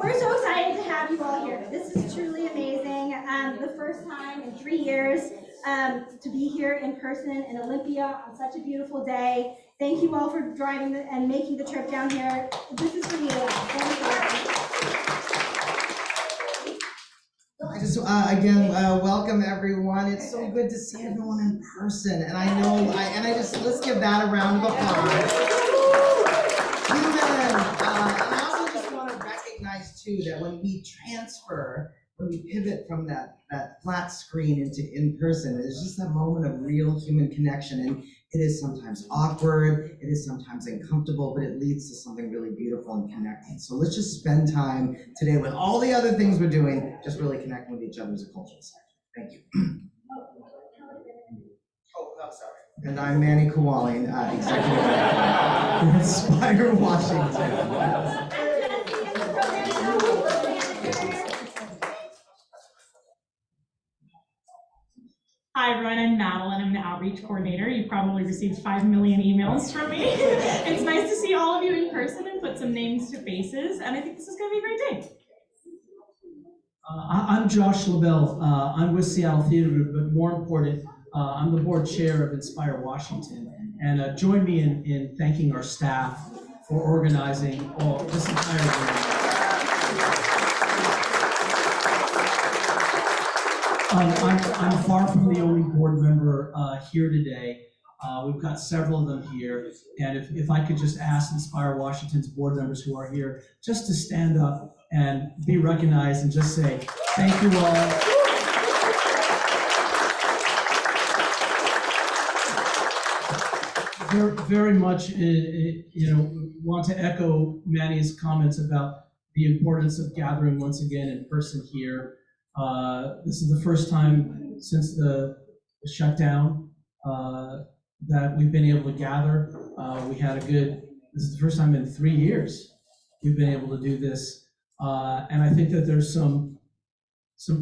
we're so excited to have you all here. This is truly amazing. The first time in 3 years to be here in person in Olympia on such a beautiful day. Thank you all for driving and making the trip down here. This is for you. Thank you. I just, again, welcome everyone. It's so good to see everyone in person. And I know, let's give that a round of applause. And I also just want to recognize too that when we pivot from that flat screen into in person, it's just that moment of real human connection. And it is sometimes awkward, it is sometimes uncomfortable, but it leads to something really beautiful and connecting. So let's just spend time today with all the other things we're doing, just really connecting with each other as a cultural sector. Thank you. Oh, I'm sorry. And I'm Manny Kowalin, Executive Director for Inspire Washington. Hi everyone, I'm Madeline. I'm the outreach coordinator. You've probably received 5 million emails from me. It's nice to see all of you in person and put some names to faces, and I think this is going to be a great day. I'm Josh LaBelle. I'm with Seattle Theater, but more important, I'm the board chair of Inspire Washington. And join me in thanking our staff for organizing this entire event. I'm far from the only board member here today. We've got several of them here. And if I could just ask Inspire Washington's board members who are here just to stand up and be recognized and just say, thank you all. Very much, want to echo Manny's comments about the importance of gathering once again in person here. This is the first time since the shutdown that we've been able to gather. This is the first time in 3 years we've been able to do this. And I think that there's some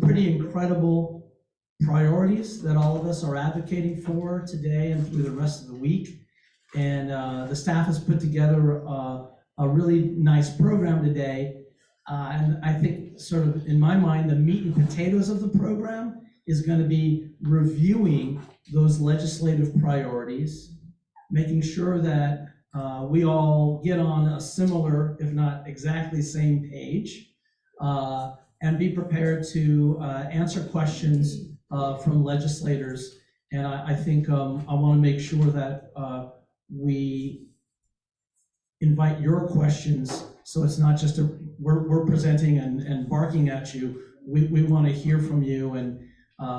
pretty incredible priorities that all of us are advocating for today and through the rest of the week. And the staff has put together a really nice program today. And I think sort of in my mind, the meat and potatoes of the program is going to be reviewing those legislative priorities, making sure that we all get on a similar, if not exactly same page, and be prepared to answer questions from legislators. And I think I want to make sure that we invite your questions, so it's not just we're presenting and barking at you. We want to hear from you, and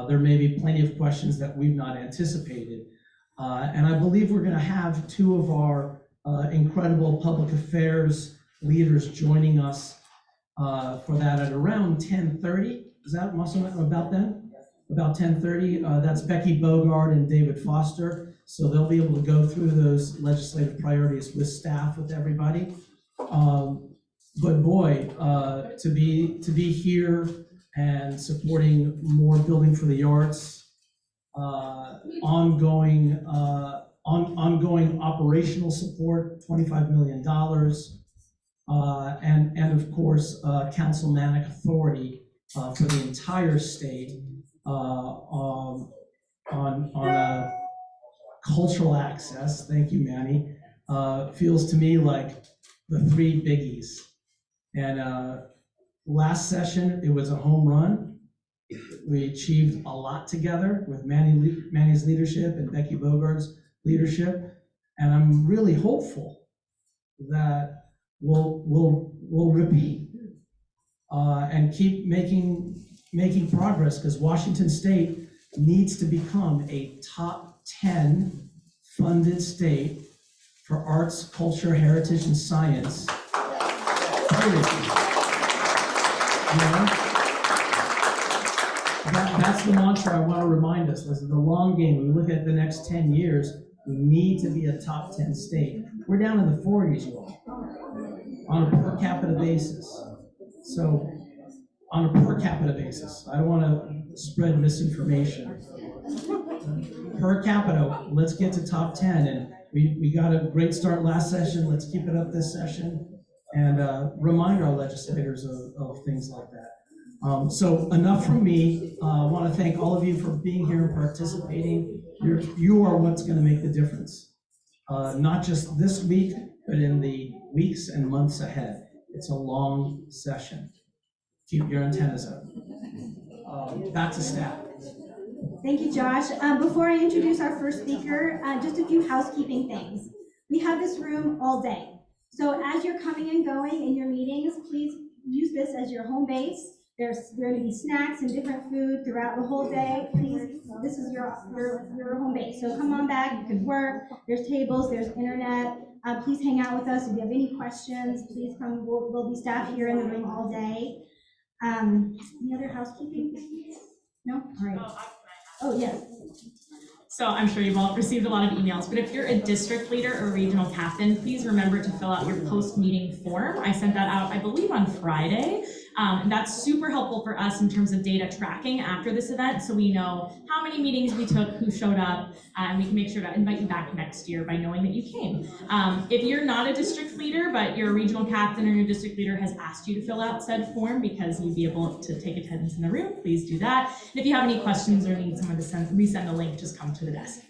there may be plenty of questions that we've not anticipated. And I believe we're going to have two of our incredible public affairs leaders joining us for that at around 10:30. Is that about then? About 10:30. That's Becky Bogard and David Foster. So they'll be able to go through those legislative priorities with staff, with everybody. But boy, to be here and supporting more building for the arts, ongoing operational support, $25 million, and of course, councilmanic authority for the entire state on cultural access. Thank you, Manny. Feels to me like the three biggies. And last session, it was a home run. We achieved a lot together with Manny's leadership and Becky Bogard's leadership. And I'm really hopeful that we'll repeat and keep making progress, because Washington State needs to become a top 10 funded state for arts, culture, heritage, and science. That's the mantra I want to remind us. This is the long game. When we look at the next 10 years, we need to be a top 10 state. We're down in the 40s, you all, on a per capita basis. So, on a per capita basis, I don't want to spread misinformation. Per capita, let's get to top 10. And we got a great start last session. Let's keep it up this session. and remind our legislators of things like that. So enough from me. I want to thank all of you for being here and participating. You are what's going to make the difference, not just this week, but in the weeks and months ahead. It's a long session. Keep your antennas up. Back to staff. Thank you, Josh. Before I introduce our first speaker, just a few housekeeping things. We have this room all day. So as you're coming and going in your meetings, please use this as your home base. There's going to be snacks and different food throughout the whole day. Please, this is your home base. So come on back, you can work. There's tables, there's internet. Please hang out with us. If you have any questions, please come. We'll be staff here in the room all day. Any other housekeeping? No? All right. Oh, yes. So I'm sure you've all received a lot of emails, but if you're a district leader or regional captain, please remember to fill out your post-meeting form. I sent that out, I believe, on Friday. And that's super helpful for us in terms of data tracking after this event, so we know how many meetings we took, who showed up, and we can make sure to invite you back next year by knowing that you came. If you're not a district leader, but your regional captain or your district leader has asked you to fill out said form because you'd be able to take attendance in the room, please do that. And if you have any questions or need someone to resend a link, just come to the desk.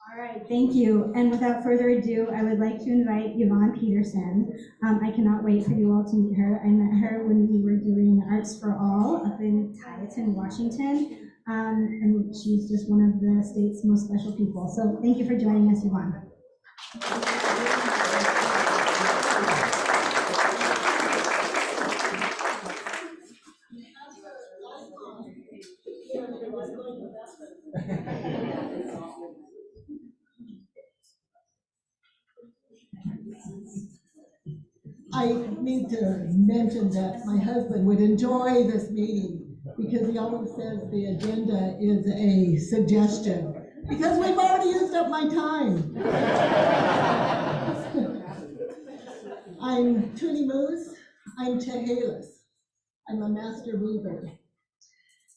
All right, thank you. And without further ado, I would like to invite Yvonne Peterson. I cannot wait for you all to meet her. I met her when we were doing Arts for All up in Tieton, Washington. And she's just one of the state's most special people. So thank you for joining us, Yvonne. I need to mention that my husband would enjoy this meeting because he always says the agenda is a suggestion because we've already used up my time. I'm Toonie Moose, I'm Chehalis, I'm a master weaver,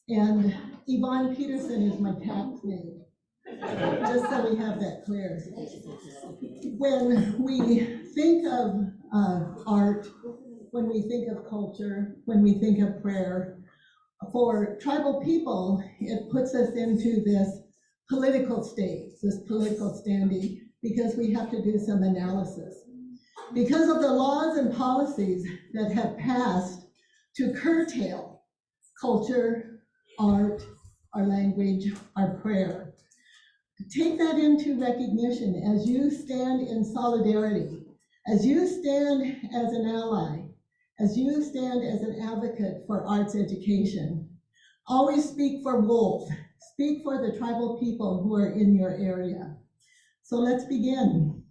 and Yvonne Peterson is my tax name, just so we have that clear. When we think of art, when we think of culture, when we think of prayer, for tribal people, it puts us into this political state, this political standing, because we have to do some analysis. Because of the laws and policies that have passed to curtail culture, art, our language, our prayer. Take that into recognition as you stand in solidarity, as you stand as an ally, as you stand as an advocate for arts education. Always speak for Wolf, speak for the tribal people who are in your area. So let's begin.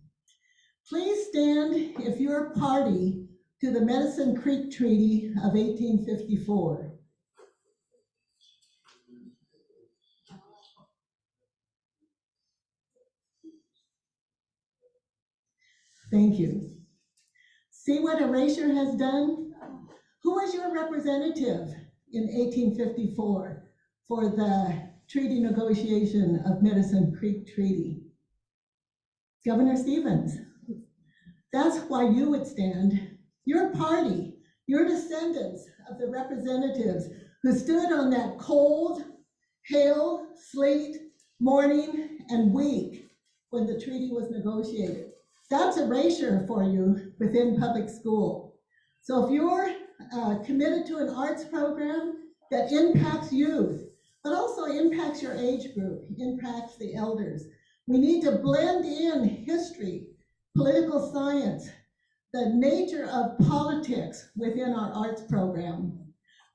Please stand if you're party to the Medicine Creek Treaty of 1854. Thank you. See what erasure has done? Who was your representative in 1854 for the treaty negotiation of Medicine Creek Treaty? Governor Stevens. That's why you would stand. Your party, your descendants of the representatives who stood on that cold, hail, sleet, morning, and week when the treaty was negotiated. That's erasure for you within public school. So if you're committed to an arts program that impacts youth, but also impacts your age group, impacts the elders, we need to blend in history, political science, the nature of politics within our arts program.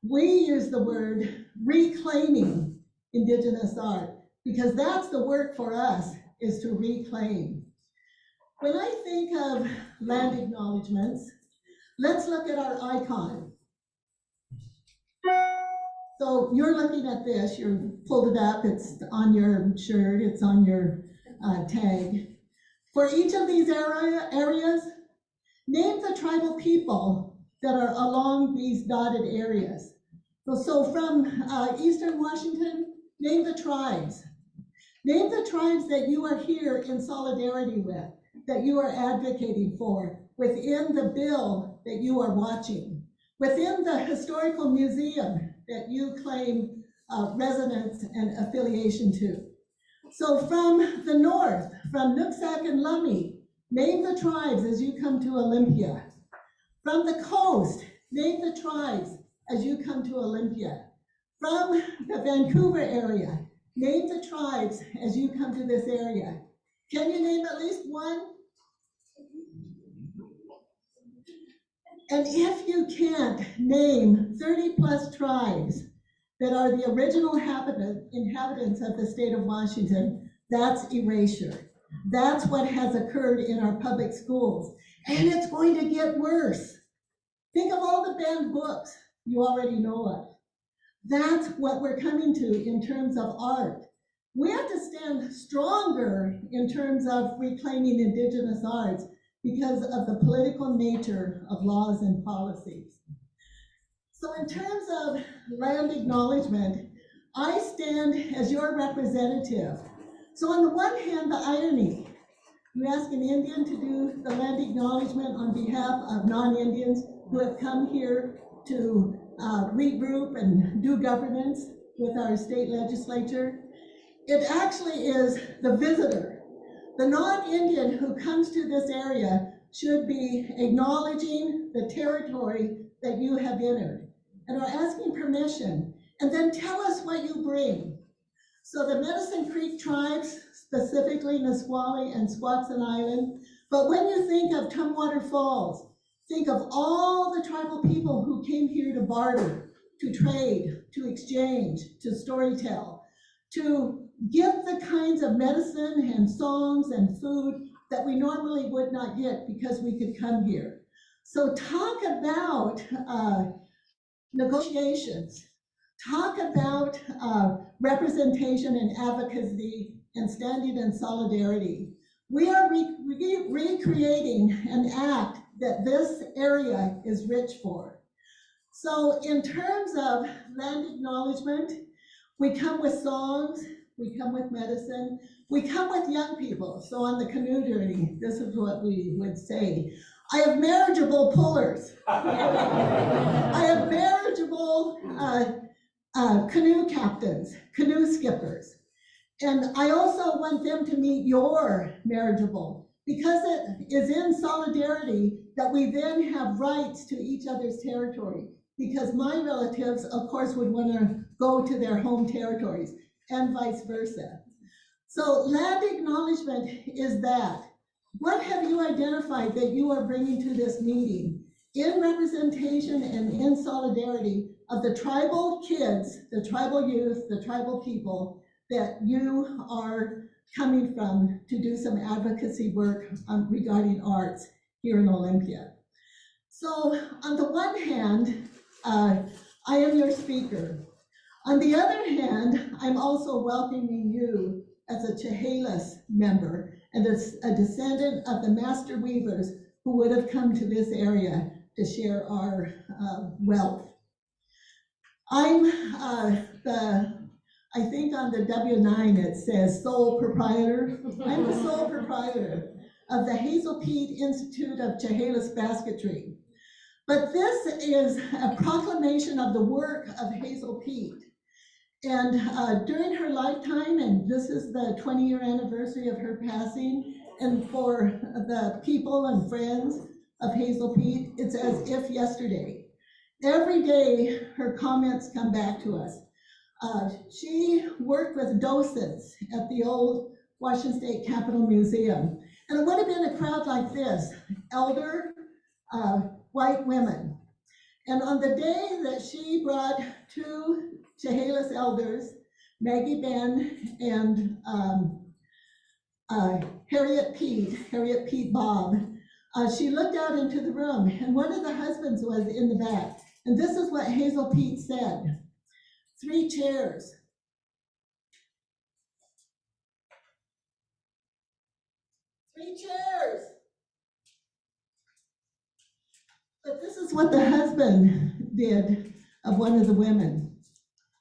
We use the word reclaiming Indigenous art because that's the work for us, is to reclaim. When I think of land acknowledgements, let's look at our icon. So you're looking at this, you pulled it up, it's on your shirt, it's on your tag. For each of these areas, name the tribal people that are along these dotted areas. So from Eastern Washington, name the tribes. Name the tribes that you are here in solidarity with, that you are advocating for, within the bill that you are watching, within the historical museum that you claim residence and affiliation to. So from the north, from Nooksack and Lummi, name the tribes as you come to Olympia. From the coast, name the tribes as you come to Olympia. From the Vancouver area, name the tribes as you come to this area. Can you name at least one? And if you can't name 30+ tribes that are the original inhabitants of the state of Washington, that's erasure. That's what has occurred in our public schools. And it's going to get worse. Think of all the banned books you already know of. That's what we're coming to in terms of art. We have to stand stronger in terms of reclaiming indigenous arts because of the political nature of laws and policies. So in terms of land acknowledgement, I stand as your representative. So on the one hand, the irony, you ask an Indian to do the land acknowledgement on behalf of non-Indians who have come here to regroup and do governance with our state legislature. It actually is the visitor, the non-Indian who comes to this area should be acknowledging the territory that you have entered and are asking permission, and then tell us what you bring. So the Medicine Creek tribes, specifically Nisqually and Squaxin Island, but when you think of Tumwater Falls, think of all the tribal people who came here to barter, to trade, to exchange, to storytell, to get the kinds of medicine and songs and food that we normally would not get because we could come here. So talk about negotiations, talk about representation and advocacy and standing in solidarity. We are recreating an act that this area is rich for. So in terms of land acknowledgement, we come with songs, we come with medicine, we come with young people. So on the canoe journey, this is what we would say. I have marriageable pullers. I have marriageable canoe captains, canoe skippers. And I also want them to meet your marriageable, because it is in solidarity that we then have rights to each other's territory. Because my relatives, of course, would want to go to their home territories and vice versa. So land acknowledgement is that. What have you identified that you are bringing to this meeting in representation and in solidarity of the tribal kids, the tribal youth, the tribal people that you are coming from to do some advocacy work regarding arts here in Olympia? So on the one hand, I am your speaker. On the other hand, I'm also welcoming you as a Chehalis member and as a descendant of the master weavers who would have come to this area to share our wealth. I'm I think on the W-9 it says sole proprietor. I'm the sole proprietor of the Hazel Pete Institute of Chehalis Basketry. But this is a proclamation of the work of Hazel Pete. And during her lifetime, and this is the 20-year anniversary of her passing, and for the people and friends of Hazel Pete, it's as if yesterday. Every day, her comments come back to us. She worked with docents at the old Washington State Capitol Museum. And it would have been a crowd like this, elder white women. And on the day that she brought two Chehalis elders, Maggie Ben and Harriet Pete Bob, she looked out into the room, and one of the husbands was in the back. And this is what Hazel Pete said: 3 chairs. 3 chairs. But this is what the husband did of one of the women.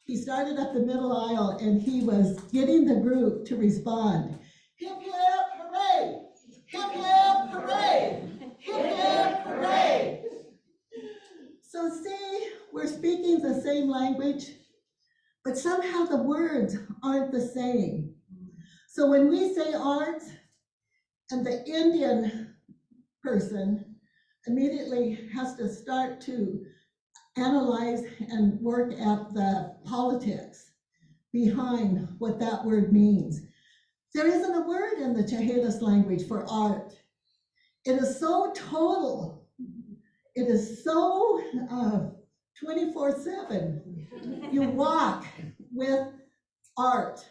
He started up the middle aisle and he was getting the group to respond. Hip, hip, hooray! Hip, hip, hooray! Hip, hip, So see, we're speaking the same language, but somehow the words aren't the same. So when we say art, and the Indian person immediately has to start to analyze and work at the politics behind what that word means. There isn't a word in the Chehalis language for art. It is so total. It is so 24/7. You walk with art.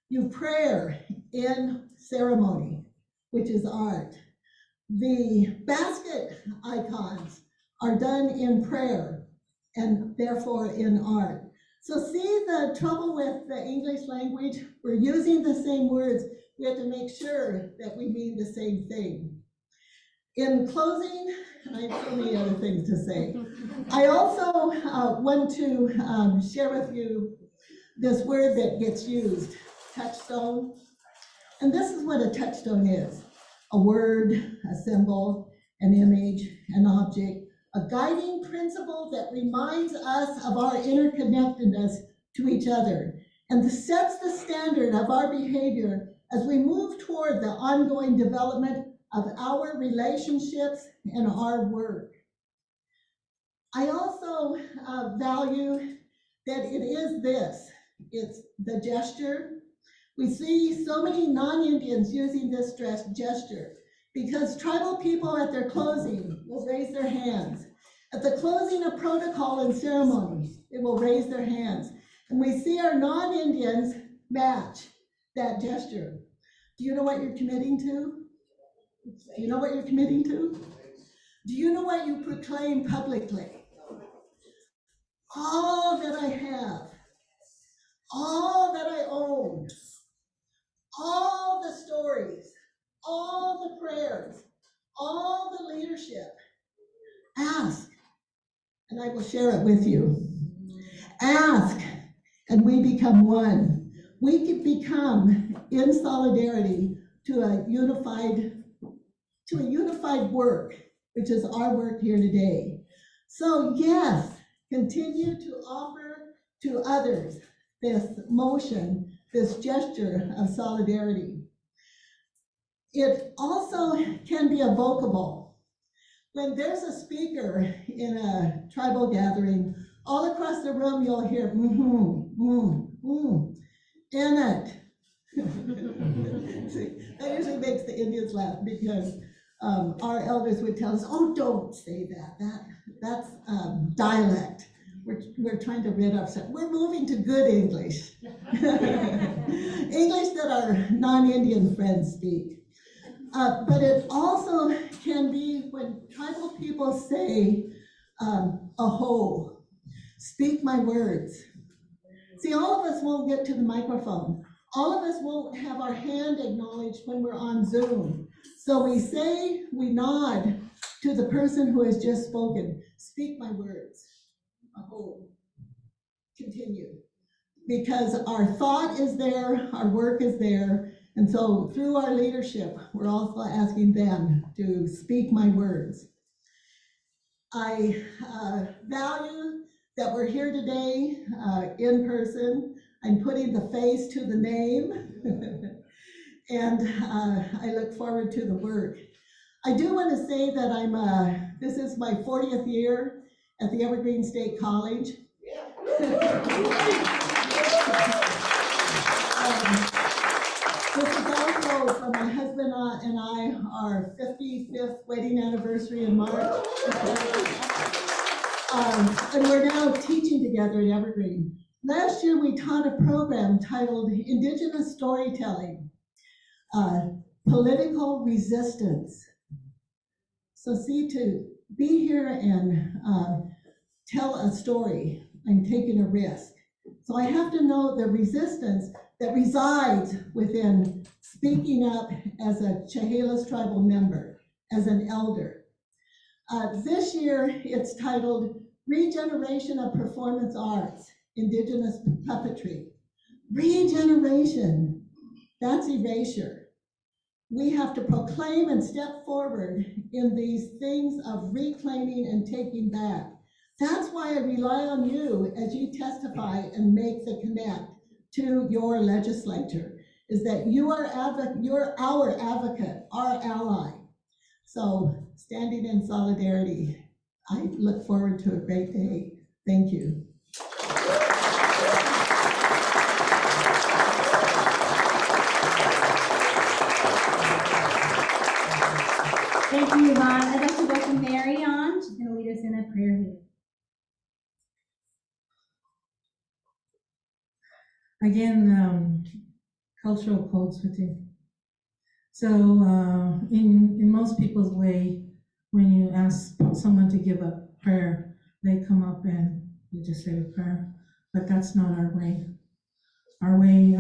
You prayer in ceremony, which is art. The basket icons are done in prayer and therefore in art. So see the trouble with the English language? We're using the same words. We have to make sure that we mean the same thing. In closing, and I have so many other things to say, I also want to share with you this word that gets used, touchstone. And this is what a touchstone is: a word, a symbol, an image, an object, a guiding principle that reminds us of our interconnectedness to each other and sets the standard of our behavior as we move toward the ongoing development of our relationships and our work. I also value that it is this. It's the gesture. We see so many non-Indians using this gesture because tribal people at their closing will raise their hands. At the closing of protocol and ceremony, they will raise their hands. And we see our non-Indians match that gesture. Do you know what you're committing to? Do you know what you're committing to? Do you know what you proclaim publicly? All that I have, all that I own, all the stories, all the prayers, all the leadership. Ask, and I will share it with you. Ask, and we become one. We can become in solidarity to a unified work, which is our work here today. So yes, continue to offer to others this motion, this gesture of solidarity. It also can be evocable. When there's a speaker in a tribal gathering, all across the room you'll hear, in it. See, that usually makes the Indians laugh because our elders would tell us, oh, don't say that. That's dialect. We're trying to rid ourselves. We're moving to good English. English that our non-Indian friends speak. But it also can be when tribal people say, aho, speak my words. See, all of us won't get to the microphone. All of us won't have our hand acknowledged when we're on Zoom. So we nod to the person who has just spoken. Speak my words. Aho. Continue. Because our thought is there, our work is there, and so through our leadership, we're also asking them to speak my words. I value that we're here today in person. I'm putting the face to the name, and I look forward to the work. I do want to say that this is my 40th year at the Evergreen State College. This is also for my husband and I, our 55th wedding anniversary in March. And we're now teaching together at Evergreen. Last year we taught a program titled Indigenous Storytelling, Political Resistance. So see, to be here and tell a story, I'm taking a risk. So I have to know the resistance that resides within speaking up as a Chehalis tribal member, as an elder. This year it's titled Regeneration of Performance Arts, Indigenous Puppetry. Regeneration, that's erasure. We have to proclaim and step forward in these things of reclaiming and taking back. That's why I rely on you as you testify and make the connect to your legislature, is that you're our advocate, our ally. So standing in solidarity, I look forward to a great day. Thank you. Thank you, Yvonne. I'd like to welcome Mary on. She's going to lead us in a prayer here. Again, cultural code switching. So in most people's way, when you ask someone to give a prayer, they come up and you just say a prayer. But that's not our way. Our way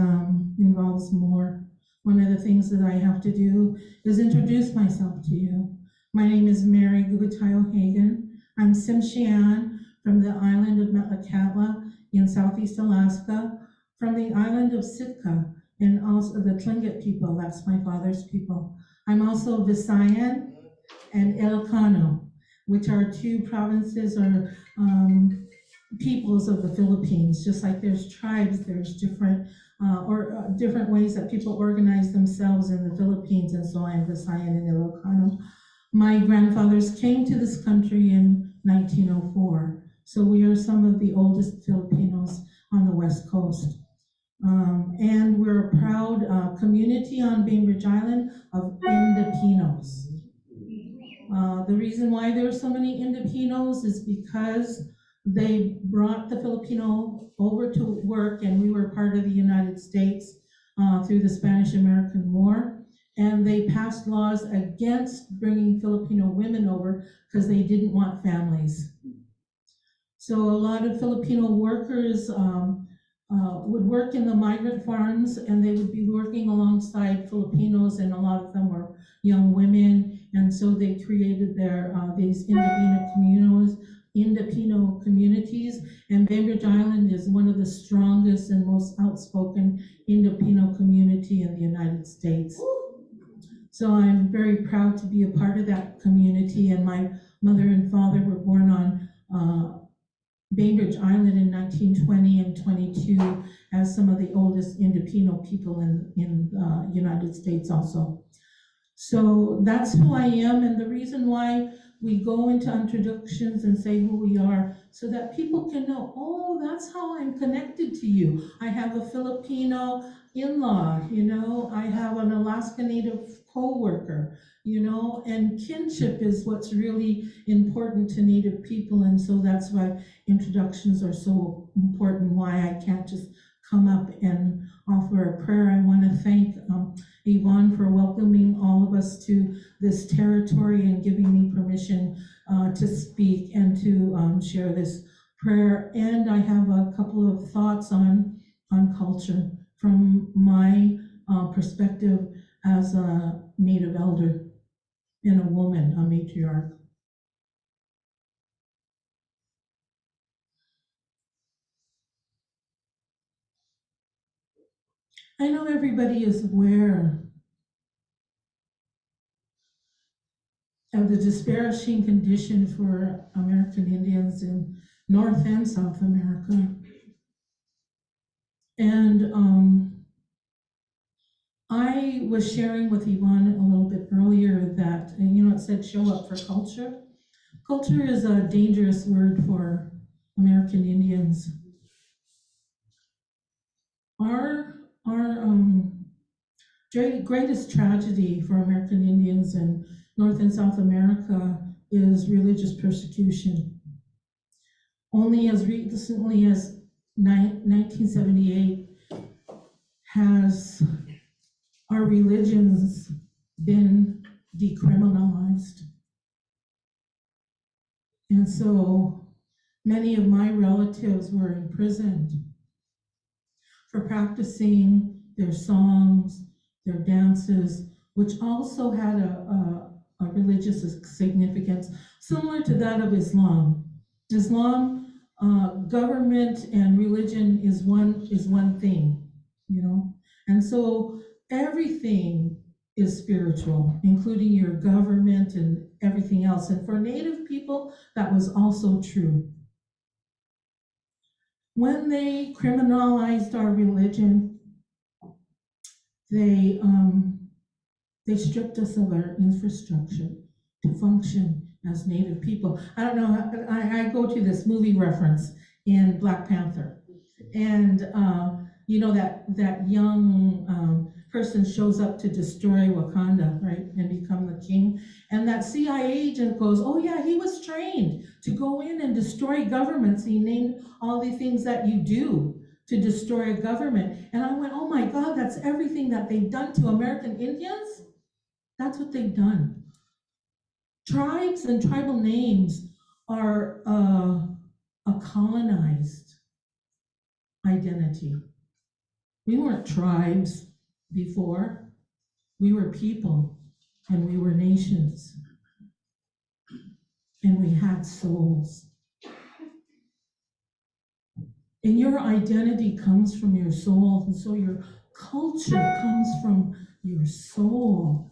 involves more. One of the things that I have to do is introduce myself to you. My name is Mary Gugatayo Hagen. I'm Tsimshian from the island of Metlakatla in Southeast Alaska, from the island of Sitka, and also the Tlingit people, that's my father's people. I'm also Visayan and Ilocano, which are two provinces or peoples of the Philippines. Just like there's tribes, there's different different ways that people organize themselves in the Philippines, and so I'm Visayan and Ilocano. My grandfathers came to this country in 1904, so we are some of the oldest Filipinos on the West Coast. And we're a proud community on Bainbridge Island of Indopinos. The reason why there are so many Indopinos is because they brought the Filipino over to work, and we were part of the United States through the Spanish-American War, and they passed laws against bringing Filipino women over because they didn't want families. So a lot of Filipino workers would work in the migrant farms, and they would be working alongside Filipinos, and a lot of them were young women, and so they created these Indopino communities, and Bainbridge Island is one of the strongest and most outspoken Indopino community in the United States. So I'm very proud to be a part of that community, and my mother and father were born on Bainbridge Island in 1920 and 22 as some of the oldest Indopino people in the United States also. So that's who I am, and the reason why we go into introductions and say who we are so that people can know, oh, that's how I'm connected to you. I have a Filipino in-law, I have an Alaska Native co-worker, and kinship is what's really important to Native people, and so that's why introductions are so important, why I can't just come up and offer a prayer. I want to thank Yvonne for welcoming all of us to this territory and giving me permission to speak and to share this prayer. And I have a couple of thoughts on culture from my perspective as a Native elder and a woman, a matriarch. I know everybody is aware of the disparaging condition for American Indians in North and South America. And I was sharing with Yvonne a little bit earlier that, it said show up for culture. Culture is a dangerous word for American Indians. Our greatest tragedy for American Indians in North and South America is religious persecution. Only as recently as 1978 has our religions been decriminalized. And so many of my relatives were imprisoned for practicing their songs, their dances, which also had a religious significance similar to that of Islam. Islam, government and religion is one thing, and so everything is spiritual, including your government and everything else. And for Native people, that was also true. When they criminalized our religion, they stripped us of our infrastructure to function as Native people. I don't know, I go to this movie reference in Black Panther. And, you know, that young person shows up to destroy Wakanda, right, and become the king. And that CIA agent goes, oh yeah, he was trained to go in and destroy governments. He named all the things that you do to destroy a government. And I went, oh my God, that's everything that they've done to American Indians? That's what they've done. Tribes and tribal names are a colonized identity. We weren't tribes before. We were people, and we were nations. And we had souls. And your identity comes from your soul, and so your culture comes from your soul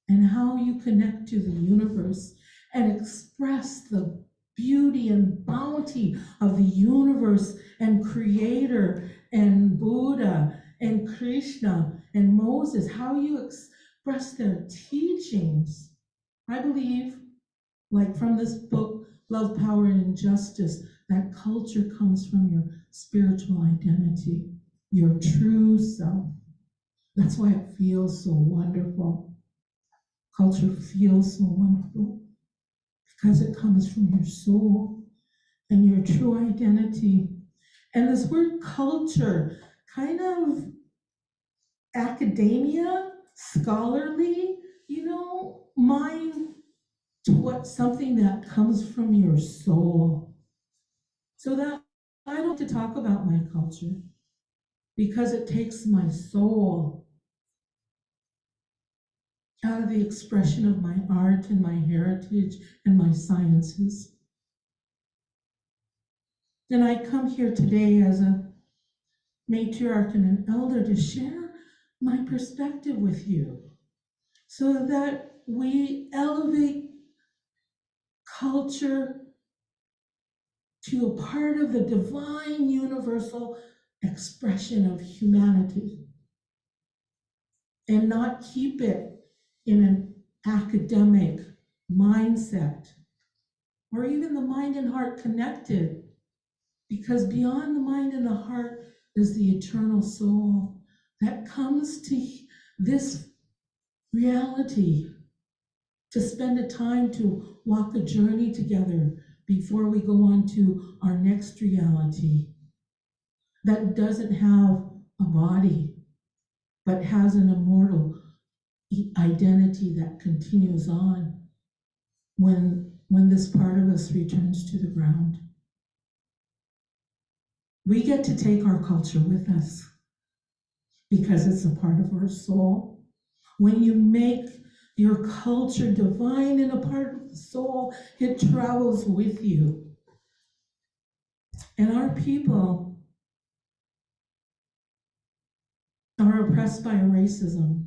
and how you connect to the universe and express the beauty and bounty of the universe and Creator and Buddha and Krishna and Moses, how you express their teachings. I believe, like from this book, Love, Power, and Justice, that culture comes from your spiritual identity, your true self. That's why it feels so wonderful. Culture feels so wonderful because it comes from your soul and your true identity. And this word culture, kind of academia, scholarly, you know, mind to what something that comes from your soul. So that I don't have to talk about my culture because it takes my soul out of the expression of my art and my heritage and my sciences. And I come here today as a matriarch and an elder to share my perspective with you so that we elevate culture to a part of the divine universal expression of humanity and not keep it in an academic mindset or even the mind and heart connected, because beyond the mind and the heart is the eternal soul that comes to this reality to spend a time to walk a journey together before we go on to our next reality that doesn't have a body but has an immortal identity that continues on when this part of us returns to the ground. We get to take our culture with us because it's a part of our soul. When you make your culture divine and a part of the soul, it travels with you. And our people are oppressed by racism.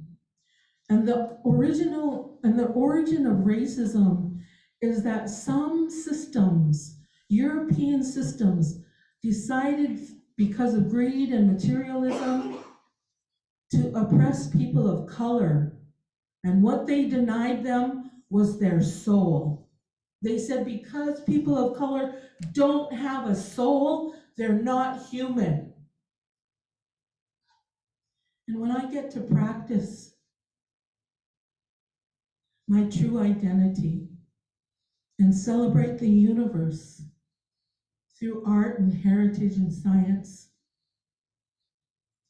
And the origin of racism is that some systems, European systems, decided because of greed and materialism to oppress people of color. And what they denied them was their soul. They said because people of color don't have a soul, they're not human. And when I get to practice my true identity and celebrate the universe through art and heritage and science,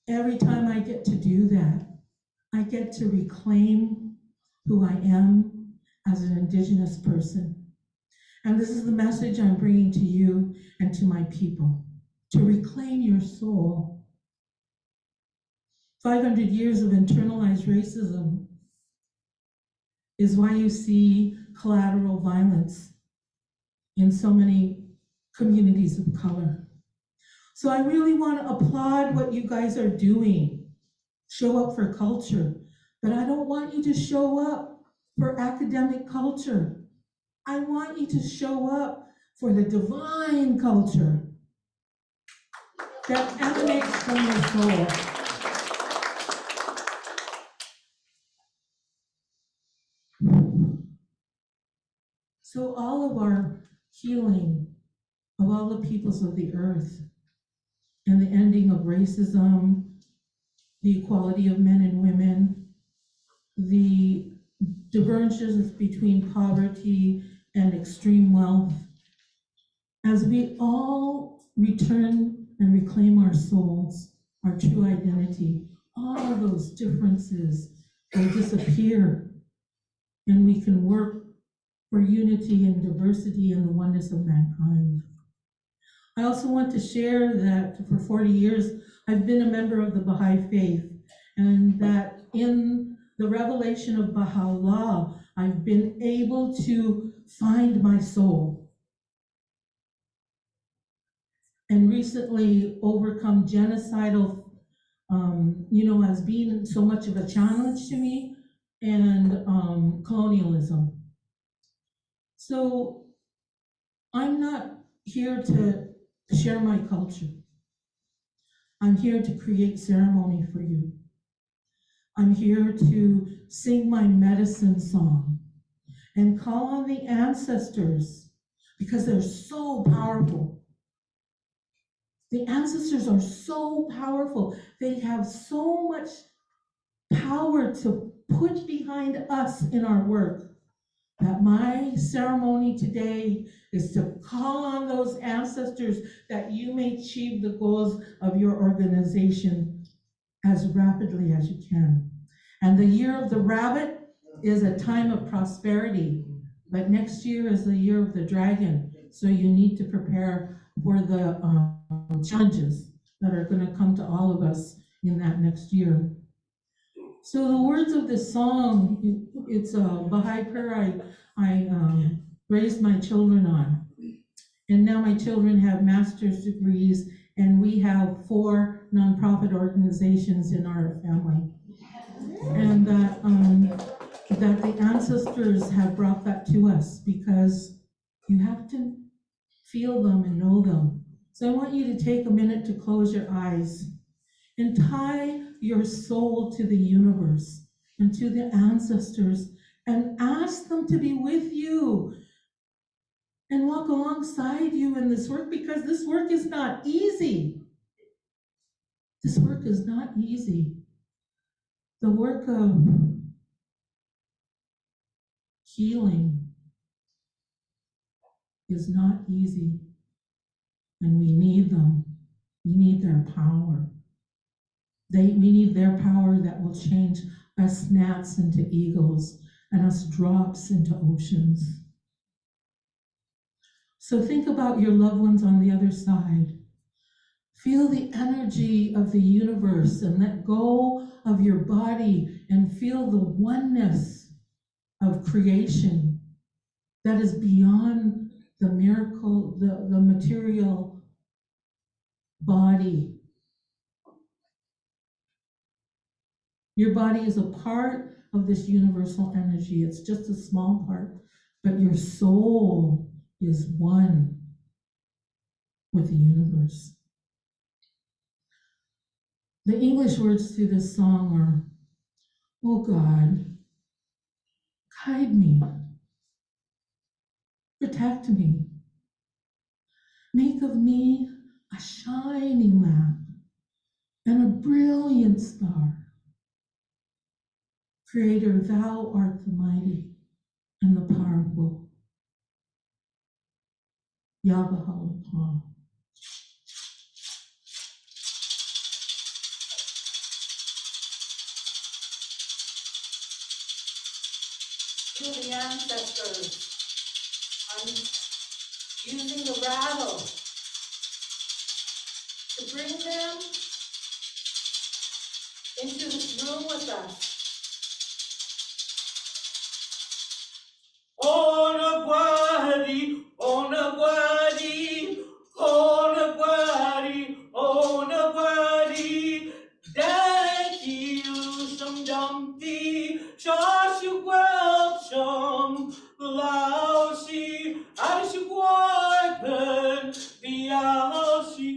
every time I get to do that, I get to reclaim who I am as an Indigenous person. And this is the message I'm bringing to you and to my people, to reclaim your soul. 500 years of internalized racism is why you see collateral violence in so many communities of color. So I really want to applaud what you guys are doing. Show up for culture, but I don't want you to show up for academic culture. I want you to show up for the divine culture. that emanates from your soul. So all of our healing of all the peoples of the earth and the ending of racism, the equality of men and women, the divergences between poverty and extreme wealth, as we all return and reclaim our souls, our true identity, all of those differences will disappear, and we can work for unity and diversity and the oneness of mankind. I also want to share that for 40 years, I've been a member of the Baha'i faith, and that in the revelation of Baha'u'llah, I've been able to find my soul and recently overcome genocidal, as being so much of a challenge to me, and colonialism. So I'm not here to share my culture. I'm here to create ceremony for you. I'm here to sing my medicine song and call on the ancestors because they're so powerful. The ancestors are so powerful. They have so much power to put behind us in our work, that my ceremony today is to call on those ancestors that you may achieve the goals of your organization as rapidly as you can. And the year of the rabbit is a time of prosperity, but next year is the year of the dragon. So you need to prepare for the challenges that are going to come to all of us in that next year. So the words of this song, it's a Baha'i prayer I raised my children on. And now my children have master's degrees, and we have 4 nonprofit organizations in our family. And that the ancestors have brought that to us, because you have to feel them and know them. So I want you to take a minute to close your eyes and tie your soul to the universe and to the ancestors, and ask them to be with you and walk alongside you in this work, because this work is not easy. This work is not easy. The work of healing is not easy, and we need them. We need their power. We need their power that will change us gnats into eagles and us drops into oceans. So think about your loved ones on the other side. Feel the energy of the universe and let go of your body and feel the oneness of creation that is beyond the miracle, the material body. Your body is a part of this universal energy. It's just a small part, but your soul is one with the universe. The English words to this song are, "Oh God, guide me, protect me, make of me a shining lamp and a brilliant star. Creator, thou art the mighty and the powerful. Yahweh. To the ancestors, I'm using the rattle to bring them into this room with us. Onaguari, Onaguari, Onaguari, Onaguari, Daki Usam Dumpty, Shashu Welchum, Lausi, Aishu Guarpen, the Alsi.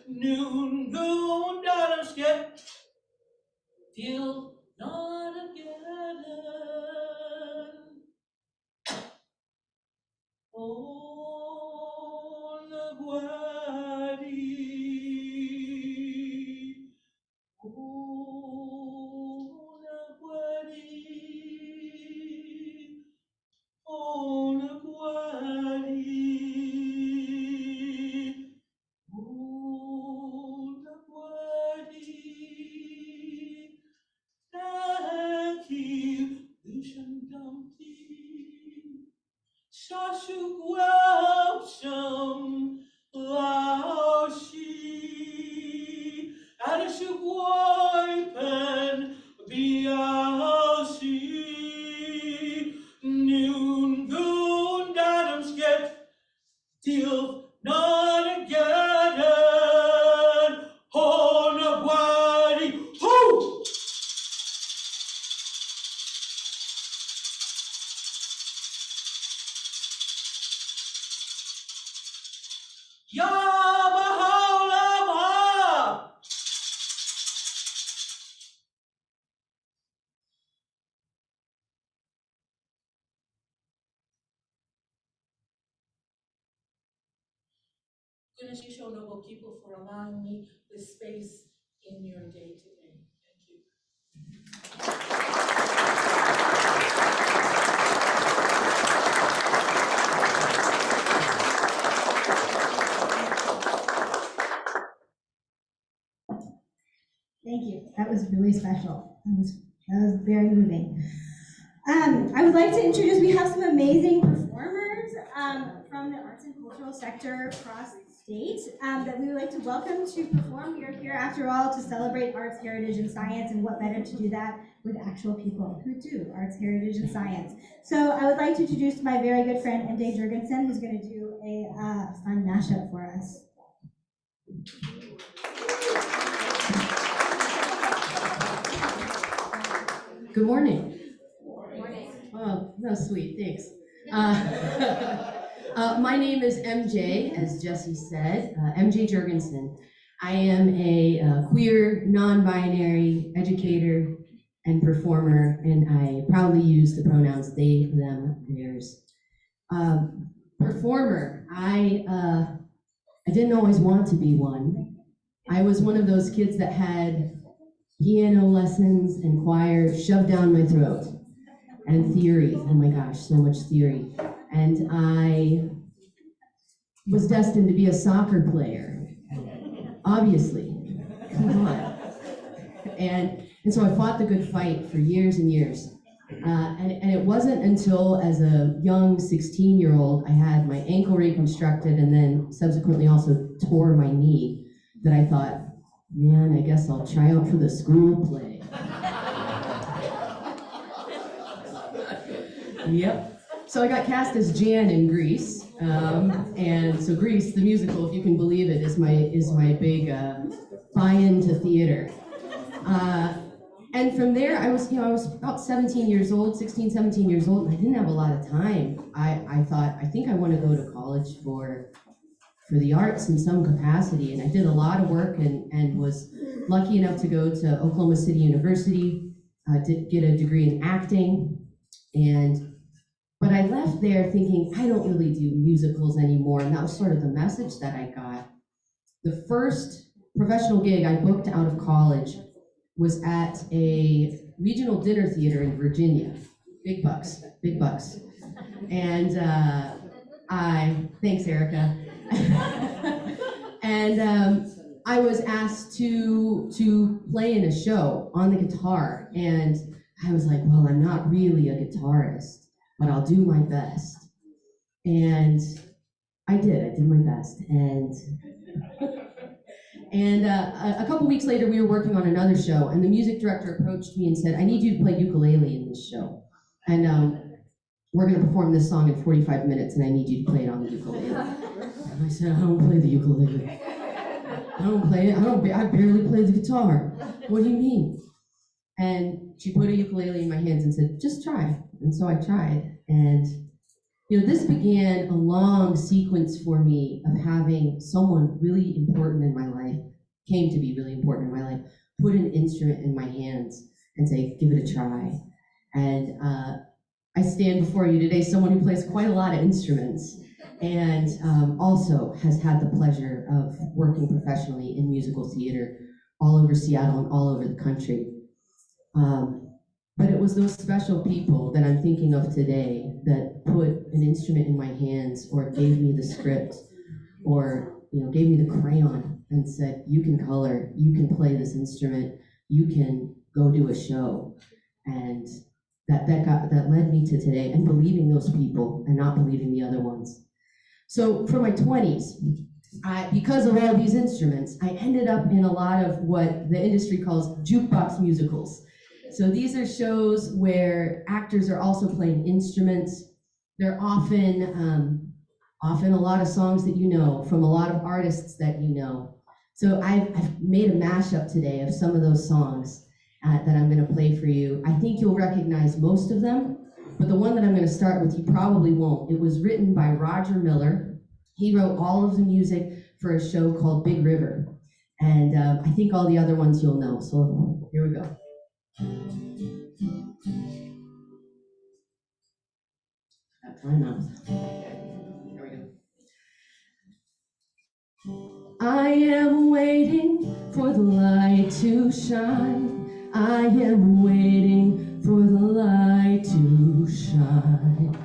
Noon go down skip till not again. On the guari, on the guari, on the guari. Shashuk welcome Laoshi Adashuk Waipen Biashi Noon Goon Dadams get till not again on a wadi ho. Yamahaulama! Goodness, you show noble people for allowing me this space in your day today. Thank you. Thank you. That was really special. That was very moving. I would like to introduce, we have some amazing performers from the arts and cultural sector across the state that we would like to welcome to perform. We are here, after all, to celebrate arts, heritage, and science, and what better to do that with actual people who do arts, heritage, and science. So I would like to introduce my very good friend, MJ Jurgensen, who's going to do a fun mashup for us. Good morning. Oh, that was sweet, thanks. My name is MJ, as Jesse said, MJ Jurgensen. I am a queer, non-binary educator and performer, and I proudly use the pronouns they, them, theirs. Performer, I didn't always want to be one. I was one of those kids that had piano lessons and choir shoved down my throat. And theory, oh my gosh, so much theory. And I was destined to be a soccer player, obviously, come on. And so I fought the good fight for years and years. And it wasn't until as a young 16-year-old, I had my ankle reconstructed and then subsequently also tore my knee that I thought, man, I guess I'll try out for the school play. Yep. So I got cast as Jan in Grease, and so Grease, the musical, if you can believe it, is my big buy-in to theater. And from there, I was about 17 years old, 16, 17 years old, and I didn't have a lot of time. I thought, I think I want to go to college for the arts in some capacity, and I did a lot of work and was lucky enough to go to Oklahoma City University, to get a degree in acting, but I left there thinking, I don't really do musicals anymore, and that was sort of the message that I got. The first professional gig I booked out of college was at a regional dinner theater in Virginia. Big bucks, big bucks. And thanks Erica. And I was asked to play in a show on the guitar, and I was like, well, I'm not really a guitarist, but I'll do my best. And I did my best. And a couple weeks later, we were working on another show, and the music director approached me and said, I need you to play ukulele in this show. And we're gonna perform this song in 45 minutes and I need you to play it on the ukulele. And I said, I don't play the ukulele. I don't play it, I barely play the guitar. What do you mean? And she put a ukulele in my hands and said, just try. And so I tried. And this began a long sequence for me of having someone really important in my life, came to be really important in my life, put an instrument in my hands and say, give it a try. And I stand before you today, someone who plays quite a lot of instruments and also has had the pleasure of working professionally in musical theater all over Seattle and all over the country. But it was those special people that I'm thinking of today that put an instrument in my hands or gave me the script or gave me the crayon and said, you can color, you can play this instrument, you can go do a show. And that led me to today and believing those people and not believing the other ones. So for my 20s, because of all these instruments, I ended up in a lot of what the industry calls jukebox musicals. So these are shows where actors are also playing instruments. They're often a lot of songs that you know from a lot of artists that you know. So I've made a mashup today of some of those songs that I'm going to play for you. I think you'll recognize most of them, but the one that I'm going to start with you probably won't. It was written by Roger Miller. He wrote all of the music for a show called Big River, and I think all the other ones you'll know. So here we go. That's my mouth. Here we go. I am waiting for the light to shine. I am waiting for the light to shine.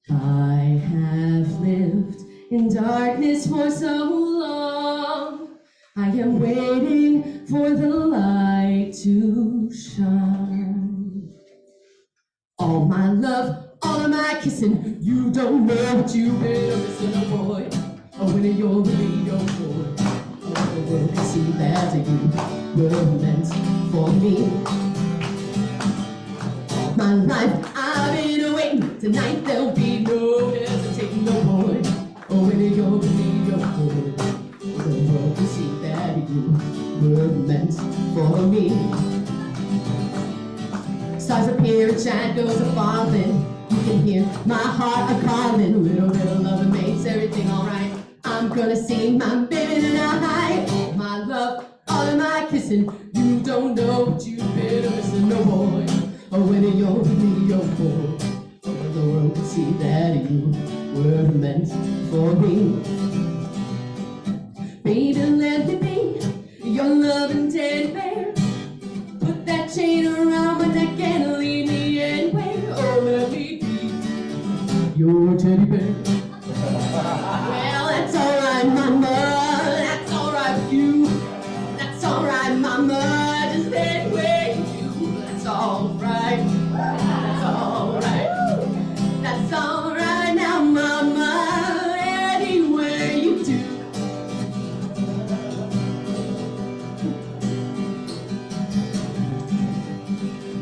I have lived in darkness for so long. I am waiting for the light to shine. All my love, all of my kissing, you don't know what you've been missing, oh boy. Oh, when you're with me, oh boy. Oh, the world can see that you were meant for me. All my life, I've been waiting. Tonight there'll be no hesitating, no boy. Oh, when you're with me, oh boy. Oh, the world can see that you were meant for me. Stars appear and shadows are falling. You can hear my heart a-calling. A little bit of love makes everything alright. I'm gonna sing my baby tonight. All my love, all of my kissing. You don't know what you've been missing, no boy. Oh, when you're with me, oh boy. Oh, when the world can see that you were meant for me. Baby, let me be your loving teddy bear. Put that chain around my neck and lead me anywhere. Oh, let me be your teddy bear. Well, that's alright, mama. That's alright with you. That's alright, mama. Just anywhere you do. That's alright. That's alright. That's alright now, mama. Anywhere you do.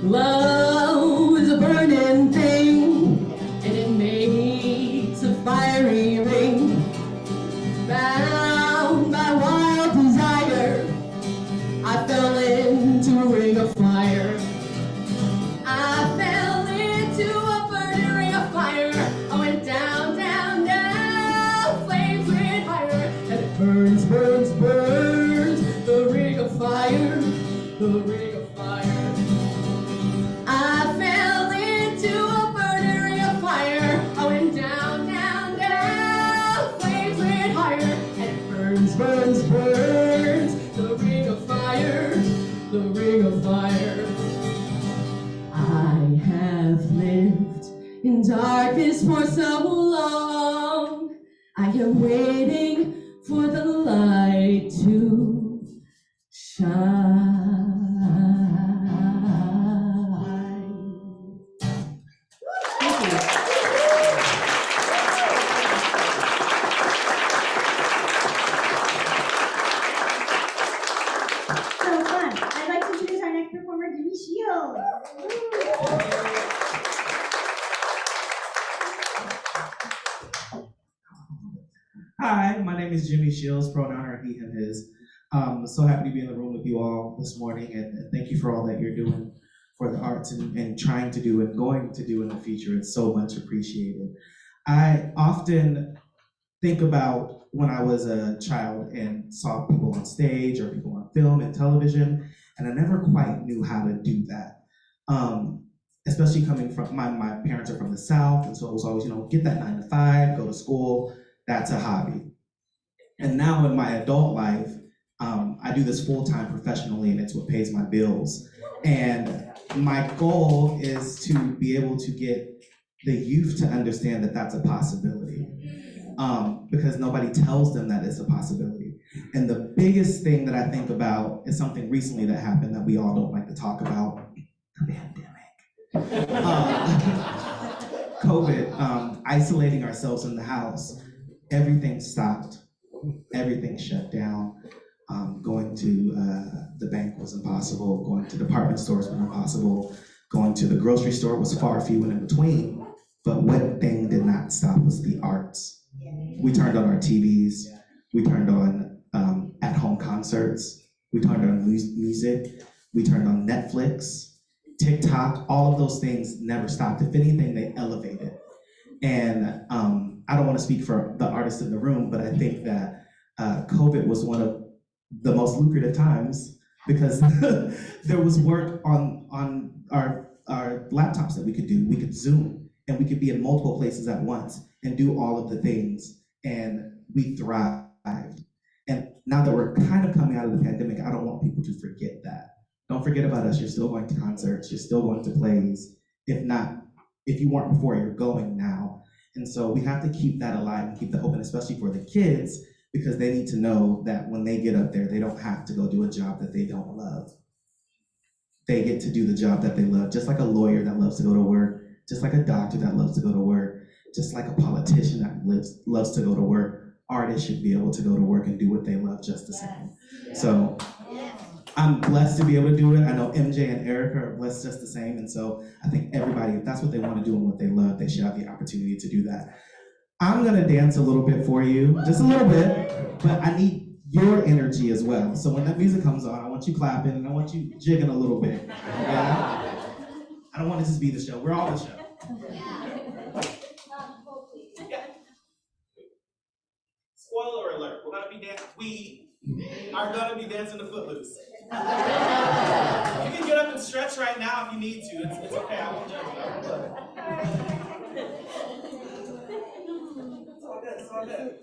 Love is a burning thing, and it makes a fiery ring. Bound by wild desire, I fell into a ring of fire. I fell into a burning ring of fire. I went down, down, down, flames went higher, and it burns, burns, burns, the ring of fire, the ring of fire. I fell into a burning ring of fire. I went down, down, down, flames went higher, and it burns, burns, burns, the ring of fire, the ring of fire. I have lived in darkness for so long. I am waiting for the light to shine. So fun. I'd like to introduce our next performer, Denise Shields. Hi, my name is Jimmy Shields, pronoun are he, him, his. So happy to be in the room with you all this morning, and thank you for all that you're doing for the arts and trying to do and going to do in the future. It's so much appreciated. I often think about when I was a child and saw people on stage or people on film and television, and I never quite knew how to do that. Especially coming from, my parents are from the South, and so it was always, get that 9 to 5, go to school, that's a hobby. And now in my adult life, I do this full-time professionally, and it's what pays my bills. And my goal is to be able to get the youth to understand that that's a possibility, because nobody tells them that it's a possibility. And the biggest thing that I think about is something recently that happened that we all don't like to talk about, the pandemic. COVID, isolating ourselves in the house, everything stopped, everything shut down. Going to the bank was impossible, going to department stores was impossible, going to the grocery store was far few and in between. But one thing did not stop was the arts. We turned on our TVs, we turned on at-home concerts, we turned on music, we turned on Netflix, TikTok, all of those things never stopped. If anything, they elevated. And I don't want to speak for the artists in the room, but I think that COVID was one of the most lucrative times because there was work on our laptops that we could do. We could Zoom, and we could be in multiple places at once and do all of the things, and we thrived. And now that we're kind of coming out of the pandemic, I don't want people to forget that. Don't forget about us. You're still going to concerts. You're still going to plays. If you weren't before, you're going now. And so we have to keep that alive and keep that open, especially for the kids, because they need to know that when they get up there, they don't have to go do a job that they don't love. They get to do the job that they love, just like a lawyer that loves to go to work, just like a doctor that loves to go to work, just like a politician that loves to go to work. Artists should be able to go to work and do what they love just the same. So I'm blessed to be able to do it. I know MJ and Erica are blessed just the same. And so I think everybody, if that's what they want to do and what they love, they should have the opportunity to do that. I'm gonna dance a little bit for you, just a little bit, but I need your energy as well. So when that music comes on, I want you clapping and I want you jigging a little bit. Yeah? I don't want to just be the show. We're all the show. Spoiler alert, we are gonna be dancing to Footloose. You can get up and stretch right now if you need to. It's okay, I won't judge you. It's all good.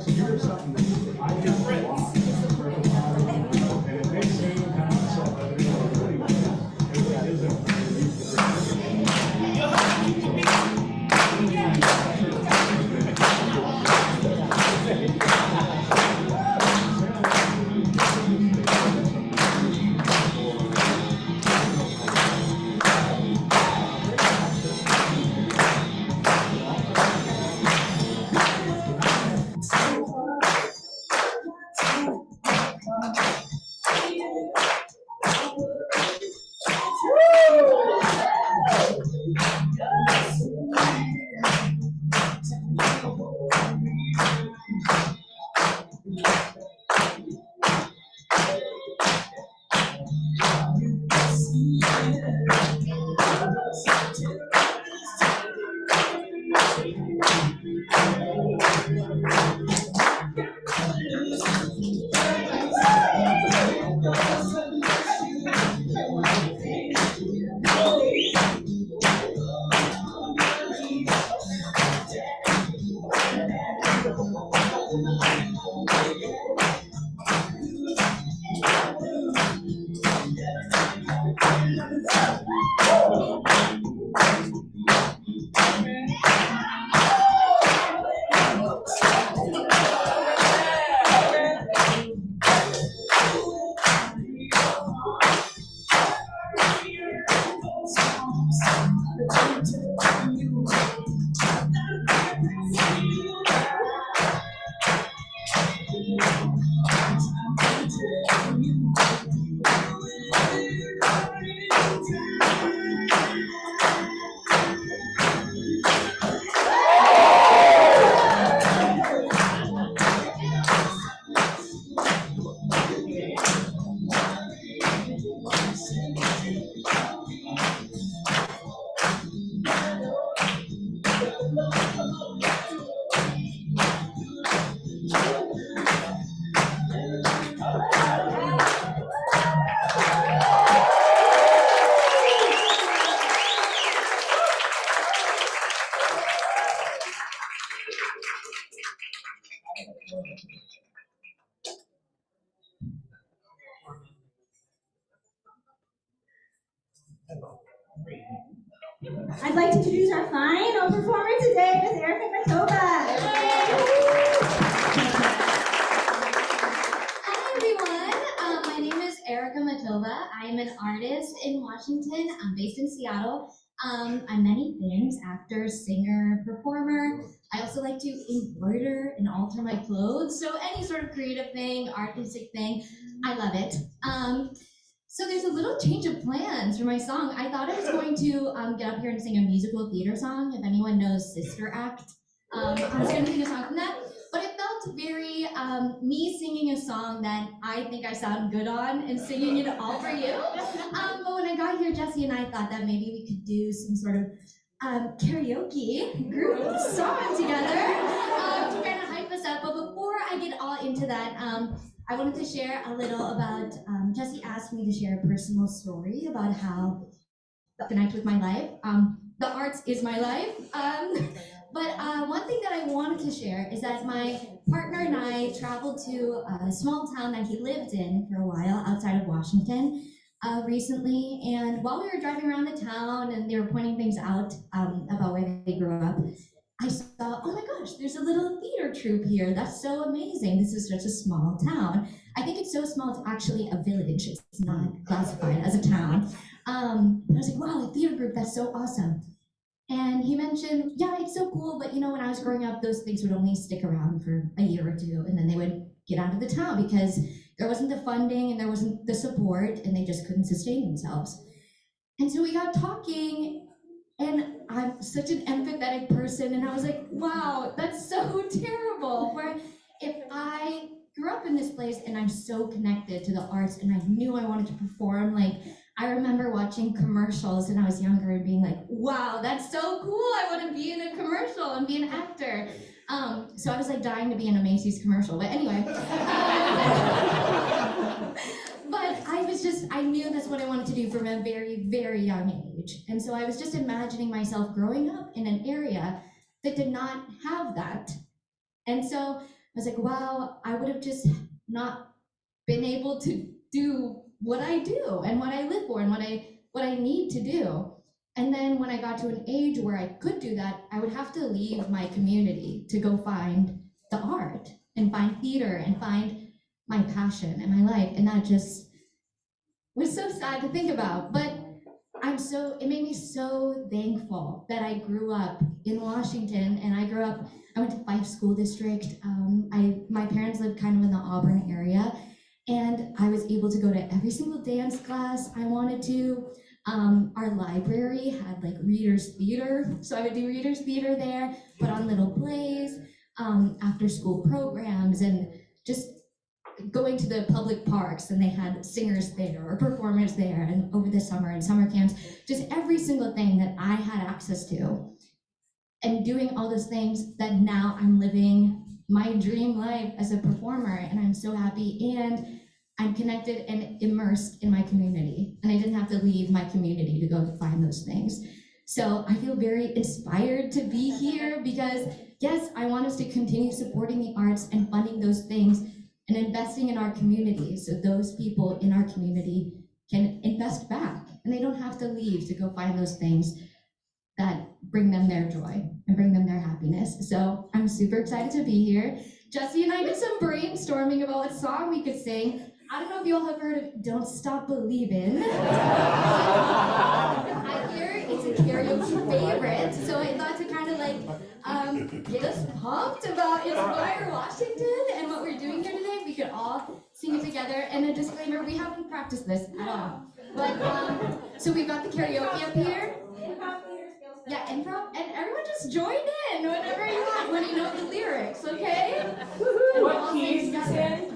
Here's something that I just watched, and it may seem kind of self-evident, but it isn't. I'd like to introduce our final performer today, Ms. Erica Matova. Hi everyone, my name is Erica Matova. I am an artist in Washington. I'm based in Seattle. I'm many things: actor, singer, performer. I also like to embroider and alter my clothes. So any sort of creative thing, artistic thing, I love it. So there's a little change of plans for my song. I thought I was going to get up here and sing a musical theater song. If anyone knows Sister Act, I was going to sing a song from that. But it felt very me singing a song that I think I sound good on and singing it all for you. But when I got here, Jesse and I thought that maybe we could do some sort of karaoke group song together to kind of hype us up. But before I get all into that, I wanted to share a little about, Jesse asked me to share a personal story about how to connect with my life. The arts is my life. But one thing that I wanted to share is that my partner and I traveled to a small town that he lived in for a while outside of Washington recently. And while we were driving around the town and they were pointing things out about where they grew up, I saw, oh my gosh, there's a little theater troupe here. That's so amazing. This is such a small town. I think it's so small, it's actually a village. It's not classified as a town. And I was like, wow, a theater group, that's so awesome. And he mentioned, yeah, it's so cool, but you know, when I was growing up, those things would only stick around for a year or two, and then they would get out of the town because there wasn't the funding and there wasn't the support, and they just couldn't sustain themselves. And so we got talking, and I'm such an empathetic person, and I was like, wow, that's so terrible. Where if I grew up in this place and I'm so connected to the arts and I knew I wanted to perform, like I remember watching commercials when I was younger and being like, wow, that's so cool. I want to be in a commercial and be an actor. So I was like dying to be in a Macy's commercial, but anyway. But I knew that's what I wanted to do from a very, very young age. And so I was just imagining myself growing up in an area that did not have that. And so I was like, wow, I would have just not been able to do what I do and what I live for and what I need to do. And then when I got to an age where I could do that, I would have to leave my community to go find the art and find theater and find my passion and my life. And that just was so sad to think about. But it made me so thankful that I grew up in Washington, and I went to Fife School District. My parents lived kind of in the Auburn area, and I was able to go to every single dance class I wanted to. Our library had like readers theater, so I would do readers theater there, put on little plays, after school programs, and just going to the public parks, and they had singers there or performers there, and over the summer and summer camps, just every single thing that I had access to, and doing all those things that now I'm living my dream life as a performer, and I'm so happy, and I'm connected and immersed in my community, and I didn't have to leave my community to go find those things. So I feel very inspired to be here because, yes, I want us to continue supporting the arts and funding those things and investing in our community so those people in our community can invest back and they don't have to leave to go find those things that bring them their joy and bring them their happiness. So I'm super excited to be here. Jesse and I did some brainstorming about what song we could sing. I don't know if you all have heard of Don't Stop Believin'. I hear it's a karaoke favorite, so I thought to kind of like get us pumped about Inspire Washington and what we're doing here today, we could all sing it together. And a disclaimer, we haven't practiced this at all. But, so we've got the karaoke up here. Yeah, improv, and everyone just join in whenever you want, when you know the lyrics, okay? Woohoo! What keys is it?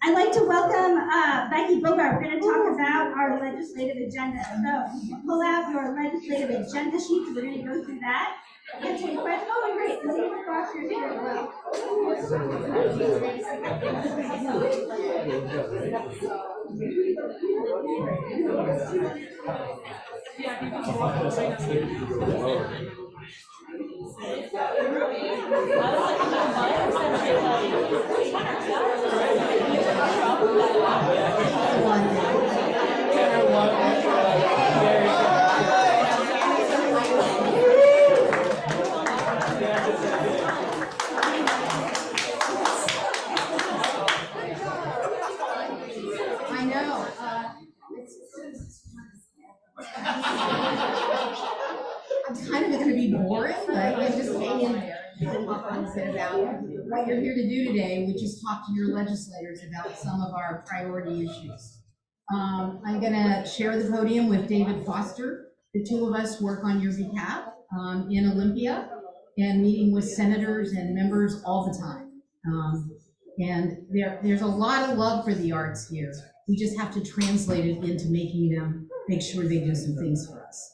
I'd like to welcome Becky Bogart. We're going to talk about our legislative agenda. So pull out your legislative agenda sheets. We're going to go through that. And take questions. Oh, great. The Legal Foster is here as well. I know. I'm kind of going to be boring, but you just hang in there and talk a little bit about what you're here to do today, which is talk to your legislators about some of our priority issues. I'm going to share the podium with David Foster. The two of us work on your behalf in Olympia and meeting with senators and members all the time. And there's a lot of love for the arts here. We just have to translate it into making them make sure they do some things for us.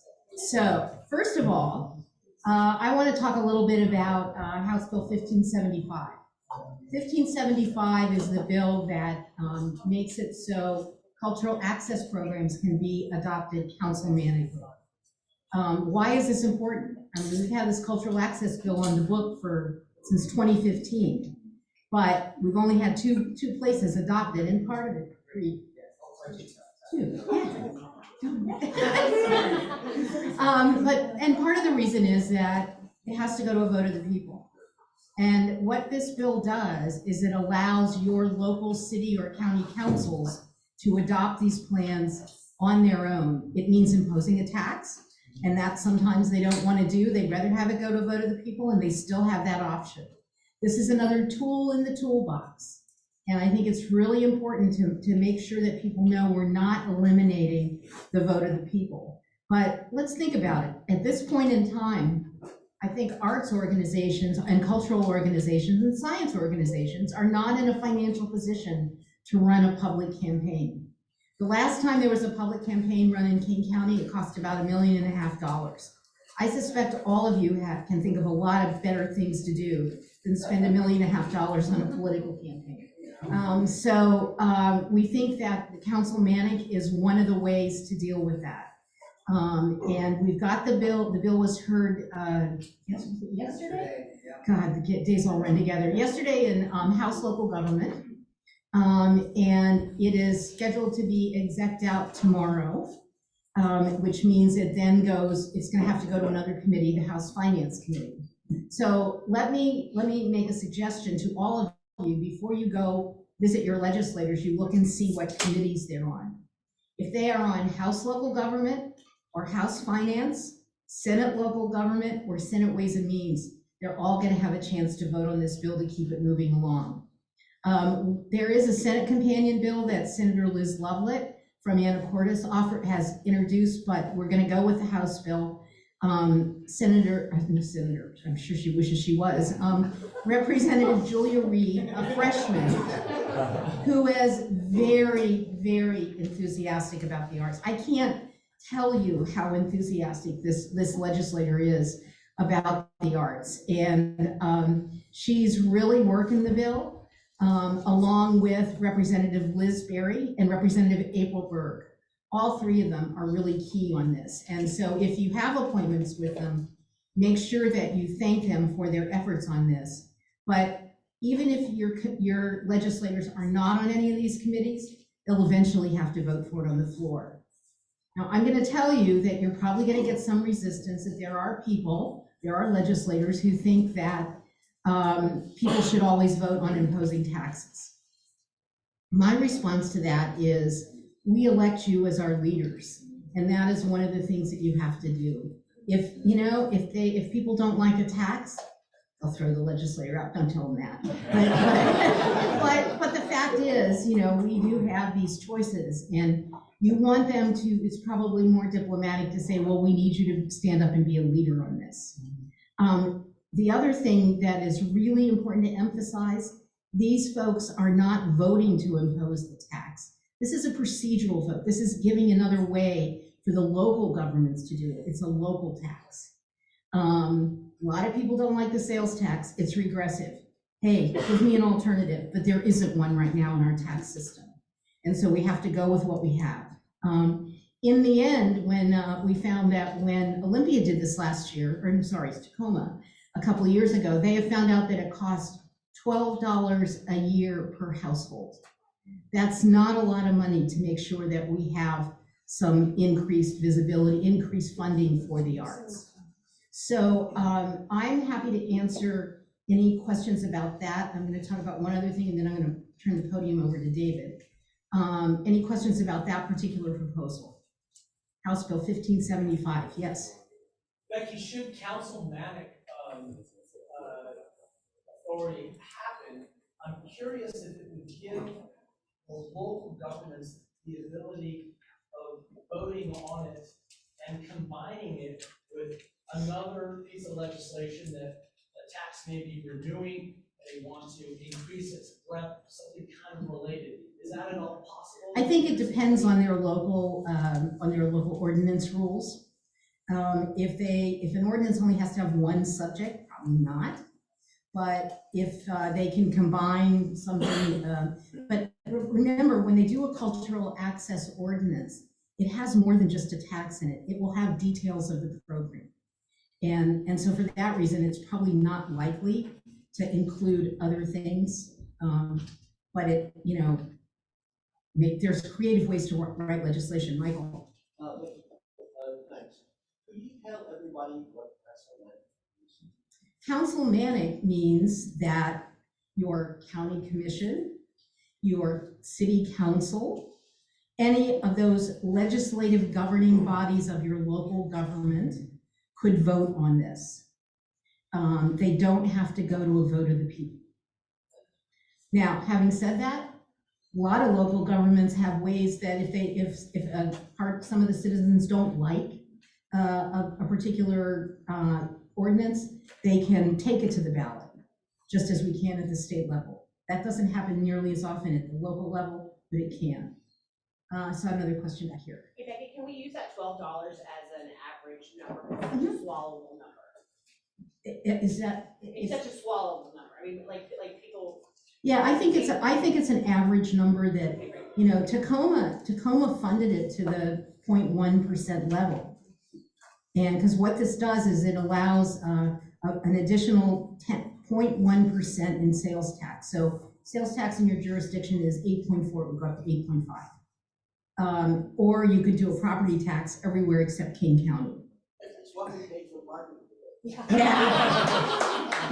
So first of all, I want to talk a little bit about House Bill 1575. 1575 is the bill that makes it so cultural access programs can be adopted council mandated. Why is this important? I mean, we've had this cultural access bill on the book since 2015. But we've only had two places adopted, and part of it, and part of the reason is that it has to go to a vote of the people. And what this bill does is it allows your local city or county councils to adopt these plans on their own. It means imposing a tax, and that sometimes they don't want to do. They'd rather have it go to a vote of the people, and they still have that option. This is another tool in the toolbox. And I think it's really important to make sure that people know we're not eliminating the vote of the people. But let's think about it. At this point in time, I think arts organizations and cultural organizations and science organizations are not in a financial position to run a public campaign. The last time there was a public campaign run in King County, it cost about $1.5 million. I suspect all of you can think of a lot of better things to do than spend $1.5 million on a political campaign. We think that the council manic is one of the ways to deal with that. And we've got the bill. The bill was heard yesterday? God, the days all run together. Yesterday in House Local Government. And it is scheduled to be execed out tomorrow. Which means it then it's going to have to go to another committee, the House Finance Committee. So let me make a suggestion to all of you before you go visit your legislators. You look and see what committees they're on. If they are on House Local Government or House Finance, Senate Local Government, or Senate Ways and Means, they're all going to have a chance to vote on this bill to keep it moving along. There is a Senate companion bill that Senator Liz Lovelett from Anacortes has introduced, but we're going to go with the House bill. Senator, I'm sure she wishes she was, Representative Julia Reed, a freshman, who is very, very enthusiastic about the arts. I can't tell you how enthusiastic this legislator is about the arts. And she's really working the bill. Along with Representative Liz Berry and Representative April Berg. All three of them are really key on this. And so if you have appointments with them, make sure that you thank them for their efforts on this. But even if your legislators are not on any of these committees, they'll eventually have to vote for it on the floor. Now, I'm going to tell you that you're probably going to get some resistance, that there are legislators who think that people should always vote on imposing taxes. My response to that is, we elect you as our leaders, and that is one of the things that you have to do. If people don't like a tax, they'll throw the legislator out. Don't tell them that. But the fact is, we do have these choices, and you want them to. It's probably more diplomatic to say, well, we need you to stand up and be a leader on this. The other thing that is really important to emphasize these folks are not voting to impose the tax. This is a procedural vote. This is giving another way for the local governments to do it. It's a local tax. A lot of people don't like the sales tax. It's regressive. Hey, give me an alternative, but there isn't one right now in our tax system. And so we have to go with what we have. In the end, when we found that when Olympia did this last year, or I'm sorry, Tacoma, a couple of years ago, they have found out that it cost $12 a year per household. That's not a lot of money to make sure that we have some increased visibility, increased funding for the arts. So I'm happy to answer any questions about that. I'm going to talk about one other thing, and then I'm going to turn the podium over to David. Any questions about that particular proposal? House Bill 1575, yes. Becky, should councilmanic authority happen, I'm curious if it would give the local governments the ability of voting on it and combining it with another piece of legislation that a tax may be renewing, they want to increase its breadth, something kind of related. Is that at all possible? I think it depends on their local ordinance rules. If an ordinance only has to have one subject, probably not. But if they can combine something, but remember, when they do a cultural access ordinance, it has more than just a tax in it. It will have details of the program. And so for that reason, it's probably not likely to include other things. But it, you know, there's creative ways to write legislation. Michael. Thanks. Could you tell everybody what Councilmanic means that your county commission, your city council, any of those legislative governing bodies of your local government could vote on this. They don't have to go to a vote of the people. Now, having said that, a lot of local governments have ways that if some of the citizens don't like a particular ordinance, they can take it to the ballot, just as we can at the state level. That doesn't happen nearly as often at the local level, but it can. So another question back here. Hey Becky, can we use that $12 as an average number, such a swallowable number? Is that? It's such a swallowable number. I mean, like people. Yeah, I think it's an average number that, you know, Tacoma funded it to the 0.1% level. And because what this does is it allows an additional 0.1% in sales tax. So sales tax in your jurisdiction is 8.4, it would go up to 8.5. Or you could do a property tax everywhere except King County. It's what we pay for parking.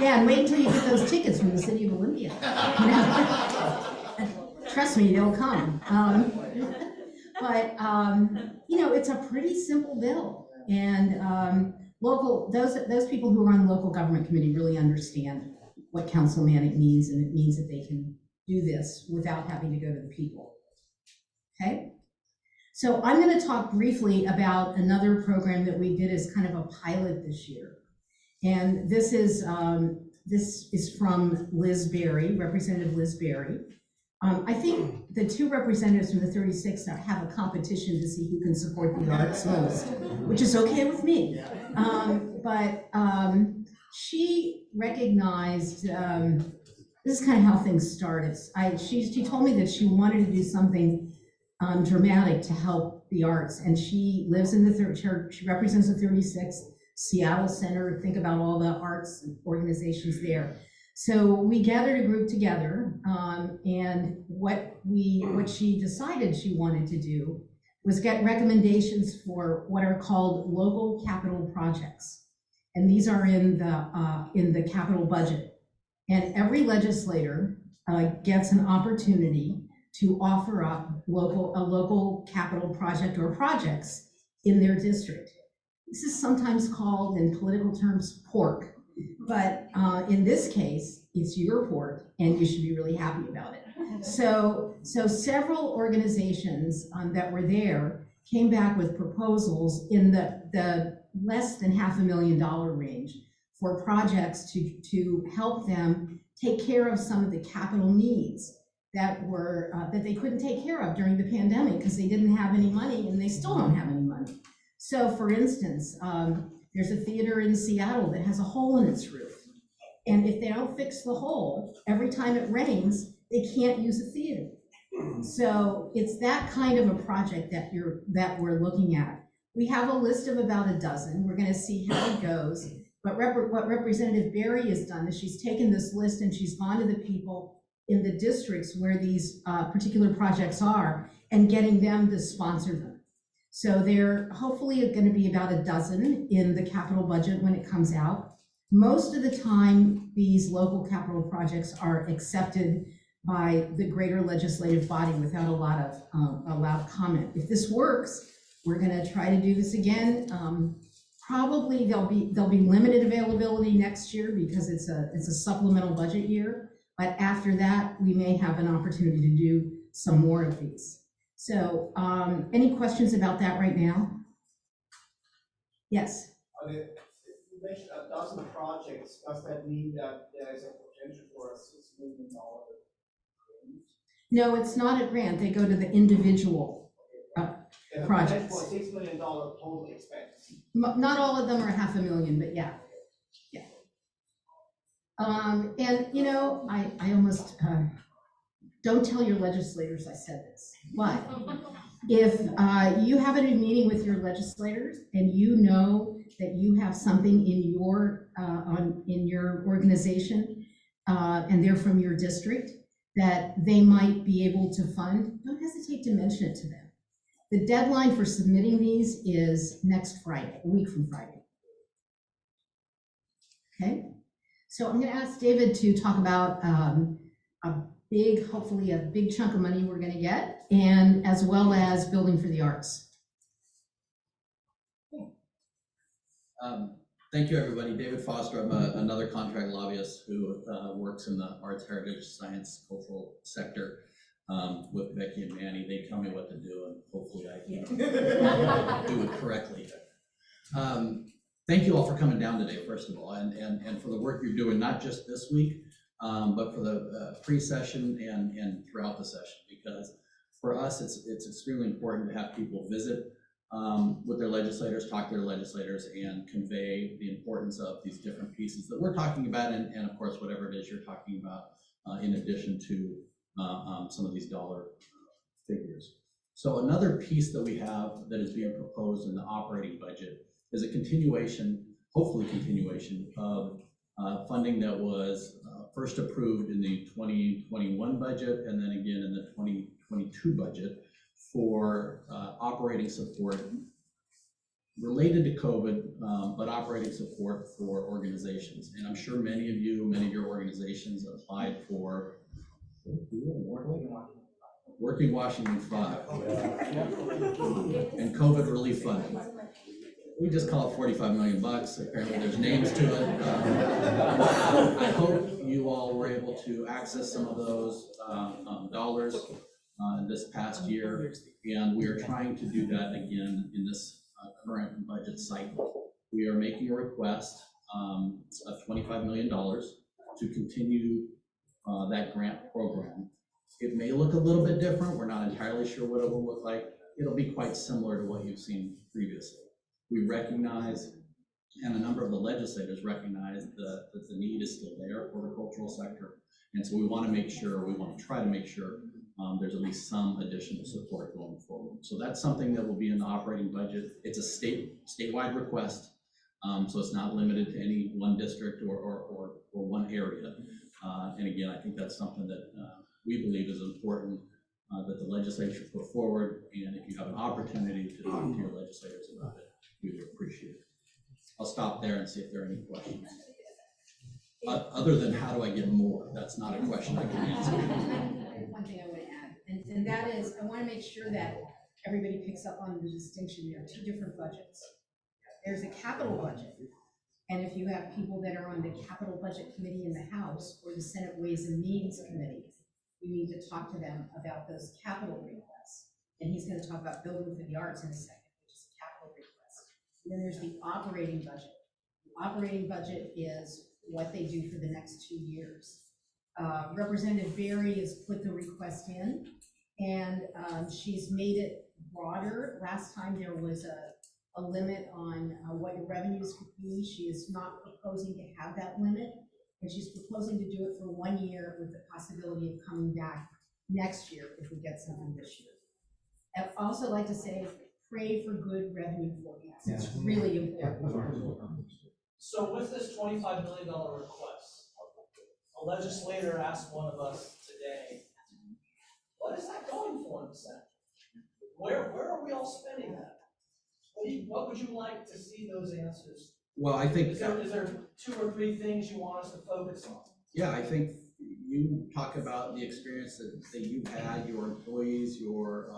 Yeah, and wait until you get those tickets from the city of Olympia. Trust me, they'll come. But you know, it's a pretty simple bill, and those people who are on the local government committee really understand what councilmanic means, and it means that they can do this without having to go to the people. Okay. So I'm going to talk briefly about another program that we did as kind of a pilot this year. And this is from Liz Berry, Representative Liz Berry. I think the two representatives from the 36 have a competition to see who can support the arts most, which is okay with me. But she recognized, this is kind of how things started. She told me that she wanted to do something dramatic to help the arts, and she lives in she represents the 36th Seattle Center. Think about all the arts organizations there. So we gathered a group together, and what she decided she wanted to do was get recommendations for what are called local capital projects, and these are in the capital budget. And every legislator gets an opportunity to offer up a local capital project or projects in their district. This is sometimes called, in political terms, pork, but in this case, it's your pork, and you should be really happy about it. So several organizations that were there came back with proposals in the less than $500,000 range for projects to help them take care of some of the capital needs that were, that they couldn't take care of during the pandemic because they didn't have any money, and they still don't have any money. So for instance, there's a theater in Seattle that has a hole in its roof. And if they don't fix the hole, every time it rains, they can't use the theater. So it's that kind of a project that we're looking at. We have a list of about a dozen. We're gonna see how it goes. But what Representative Berry has done is she's taken this list and she's gone to the people in the districts where these particular projects are and getting them to sponsor them. So they're hopefully gonna be about a dozen in the capital budget when it comes out. Most of the time, these local capital projects are accepted by the greater legislative body without a lot of comment. If this works, we're gonna try to do this again. Probably there'll be limited availability next year because it's a supplemental budget year. But after that, we may have an opportunity to do some more of these. So any questions about that right now? Yes. You mentioned a dozen projects. Does that mean that there is a potential for a $6 million? No, it's not a grant. They go to the individual projects. For $6 million total expense. Not all of them are $500,000, but yeah. And you know, I almost don't tell your legislators I said this, but if you have a meeting with your legislators and you know that you have something in your organization and they're from your district that they might be able to fund, don't hesitate to mention it to them. The deadline for submitting these is next Friday, a week from Friday. Okay, so I'm gonna ask David to talk about hopefully a big chunk of money we're gonna get, and as well as Building for the Arts. Thank you, everybody. David Foster. I'm another contract lobbyist who works in the arts, heritage, science, cultural sector with Becky and Manny. They tell me what to do, and hopefully I can do it correctly. Thank you all for coming down today, first of all, and for the work you're doing, not just this week, but for the pre-session and throughout the session, because for us, it's extremely important to have people visit with their legislators, talk to their legislators, and convey the importance of these different pieces that we're talking about, and of course, whatever it is you're talking about, in addition to some of these dollar figures. So another piece that we have that is being proposed in the operating budget is a continuation, hopefully continuation, of funding that was first approved in the 2021 budget and then again in the 2022 budget for operating support related to COVID, but operating support for organizations. And I'm sure many of your organizations applied for Working Washington 5 and COVID relief funding. We just call it $45 million. Apparently there's names to it. I hope you all were able to access some of those dollars this past year, and we are trying to do that again in this current budget cycle. We are making a request of $25 million to continue that grant program. It may look a little bit different. We're not entirely sure what it will look like. It'll be quite similar to what you've seen previously. We recognize, and a number of the legislators recognize that the need is still there for the cultural sector. And so we want to try to make sure there's at least some additional support going forward. So that's something that will be in the operating budget. It's a statewide request, so it's not limited to any one district or one area. And again, I think that's something that we believe is important that the legislature put forward. And if you have an opportunity to talk to your legislators about it, we would appreciate it. I'll stop there and see if there are any questions. Other than how do I get more? That's not a question I can answer. One thing I want to add, and that is, I want to make sure that everybody picks up on the distinction. There are two different budgets. There's a capital budget, and if you have people that are on the capital budget committee in the House or the Senate Ways and Means Committee, we need to talk to them about those capital requests. And he's going to talk about Building for the Arts in a second, which is a capital request. And then there's the operating budget. The operating budget is what they do for the next 2 years. Representative Berry has put the request in, and she's made it broader. Last time there was a limit on what your revenues could be. She is not proposing to have that limit, and she's proposing to do it for 1 year with the possibility of coming back next year if we get something this year. I'd also like to say, pray for good revenue forecasts. It's really important. So with this $25 million request, a legislator asked one of us today, what is that going for in the Senate? Where are we all spending that? What would you like to see those answers? Well, I think. Is there 2 or 3 things you want us to focus on? Yeah, I think you talk about the experience that you've had, your employees, your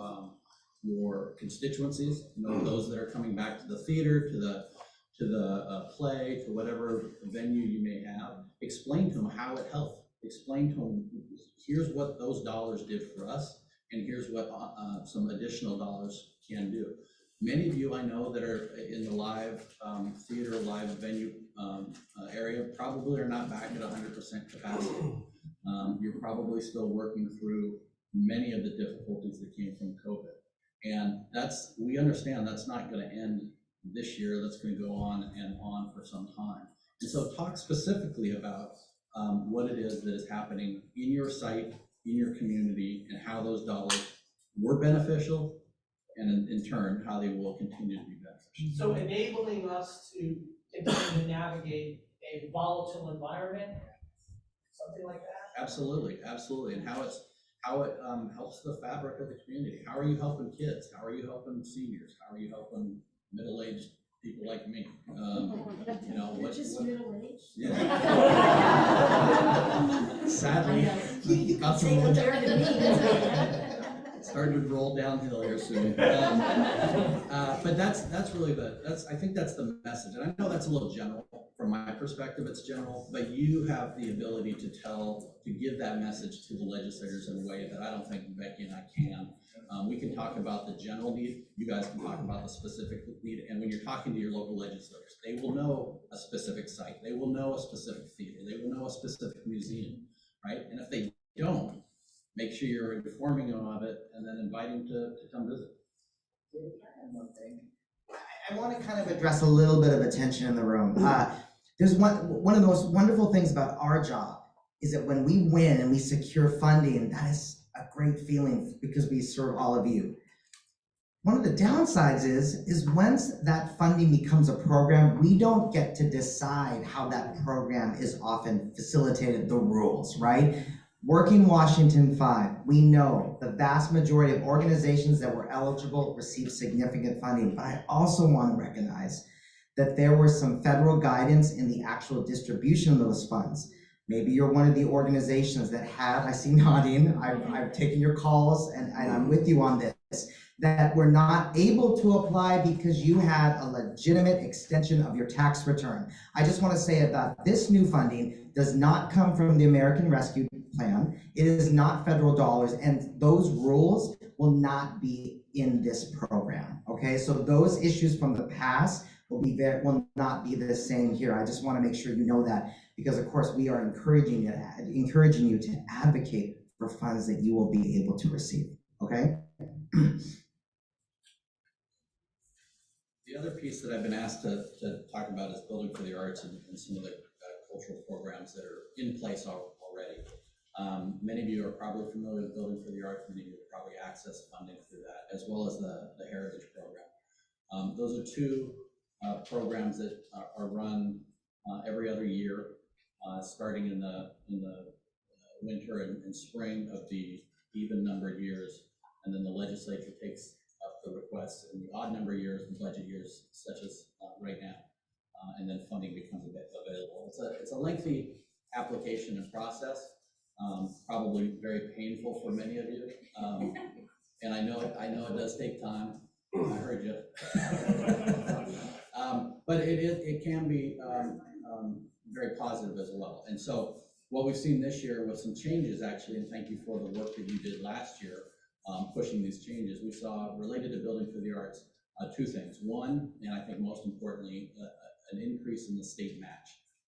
constituencies, those that are coming back to the theater, to the play, to whatever venue you may have. Explain to them how it helped. Explain to them, here's what those dollars did for us, and here's what some additional dollars can do. Many of you I know that are in the live theater, live venue area probably are not back at 100% capacity. You're probably still working through many of the difficulties that came from COVID. And we understand that's not going to end this year. That's going to go on and on for some time. And so talk specifically about what it is that is happening in your site, in your community, and how those dollars were beneficial, and in turn, how they will continue to be beneficial. So enabling us to continue to navigate a volatile environment, something like that? Absolutely, absolutely. And how it helps the fabric of the community. How are you helping kids? How are you helping seniors? How are you helping middle-aged people like me? Just middle-aged? Yeah. Sadly, starting to roll downhill here soon. But that's really I think that's the message. And I know that's a little general from my perspective, it's general, but you have the ability to give that message to the legislators in a way that I don't think Becky and I can. We can talk about the general need, you guys can talk about the specific need, and when you're talking to your local legislators, they will know a specific site, they will know a specific theater, they will know a specific museum, right? And if they don't, make sure you're informing them of it and then inviting them to come visit. One thing. I want to kind of address a little bit of a tension in the room. There's one of the most wonderful things about our job is that when we win and we secure funding, that is a great feeling because we serve all of you. One of the downsides is once that funding becomes a program, we don't get to decide how that program is often facilitated, the rules, right? Working Washington 5, we know the vast majority of organizations that were eligible received significant funding, but I also want to recognize that there was some federal guidance in the actual distribution of those funds. Maybe you're one of the organizations that have, I see nodding, I've taken your calls and I'm with you on this, that were not able to apply because you had a legitimate extension of your tax return. I just want to say about this new funding does not come from the American Rescue Plan. It is not federal dollars, and those rules will not be in this program, okay? So those issues from the past will not be the same here. I just want to make sure you know that, because of course we are encouraging you to advocate for funds that you will be able to receive, okay? The other piece that I've been asked to talk about is Building for the Arts and some of the cultural programs that are in place already. Many of you are probably familiar with Building for the Arts. Many of you have probably accessed funding through that, as well as the Heritage Program. Those are two programs that are run every other year, starting in the winter and spring of the even numbered years, and then the legislature takes up the requests in the odd number years and budget years, such as right now, and then funding becomes available. It's a lengthy application and process, probably very painful for many of you, and I know it does take time. I heard you. But it can be very positive as well. And so what we've seen this year with some changes actually, and thank you for the work that you did last year, pushing these changes, we saw related to Building for the Arts, two things. One, and I think most importantly, an increase in the state match.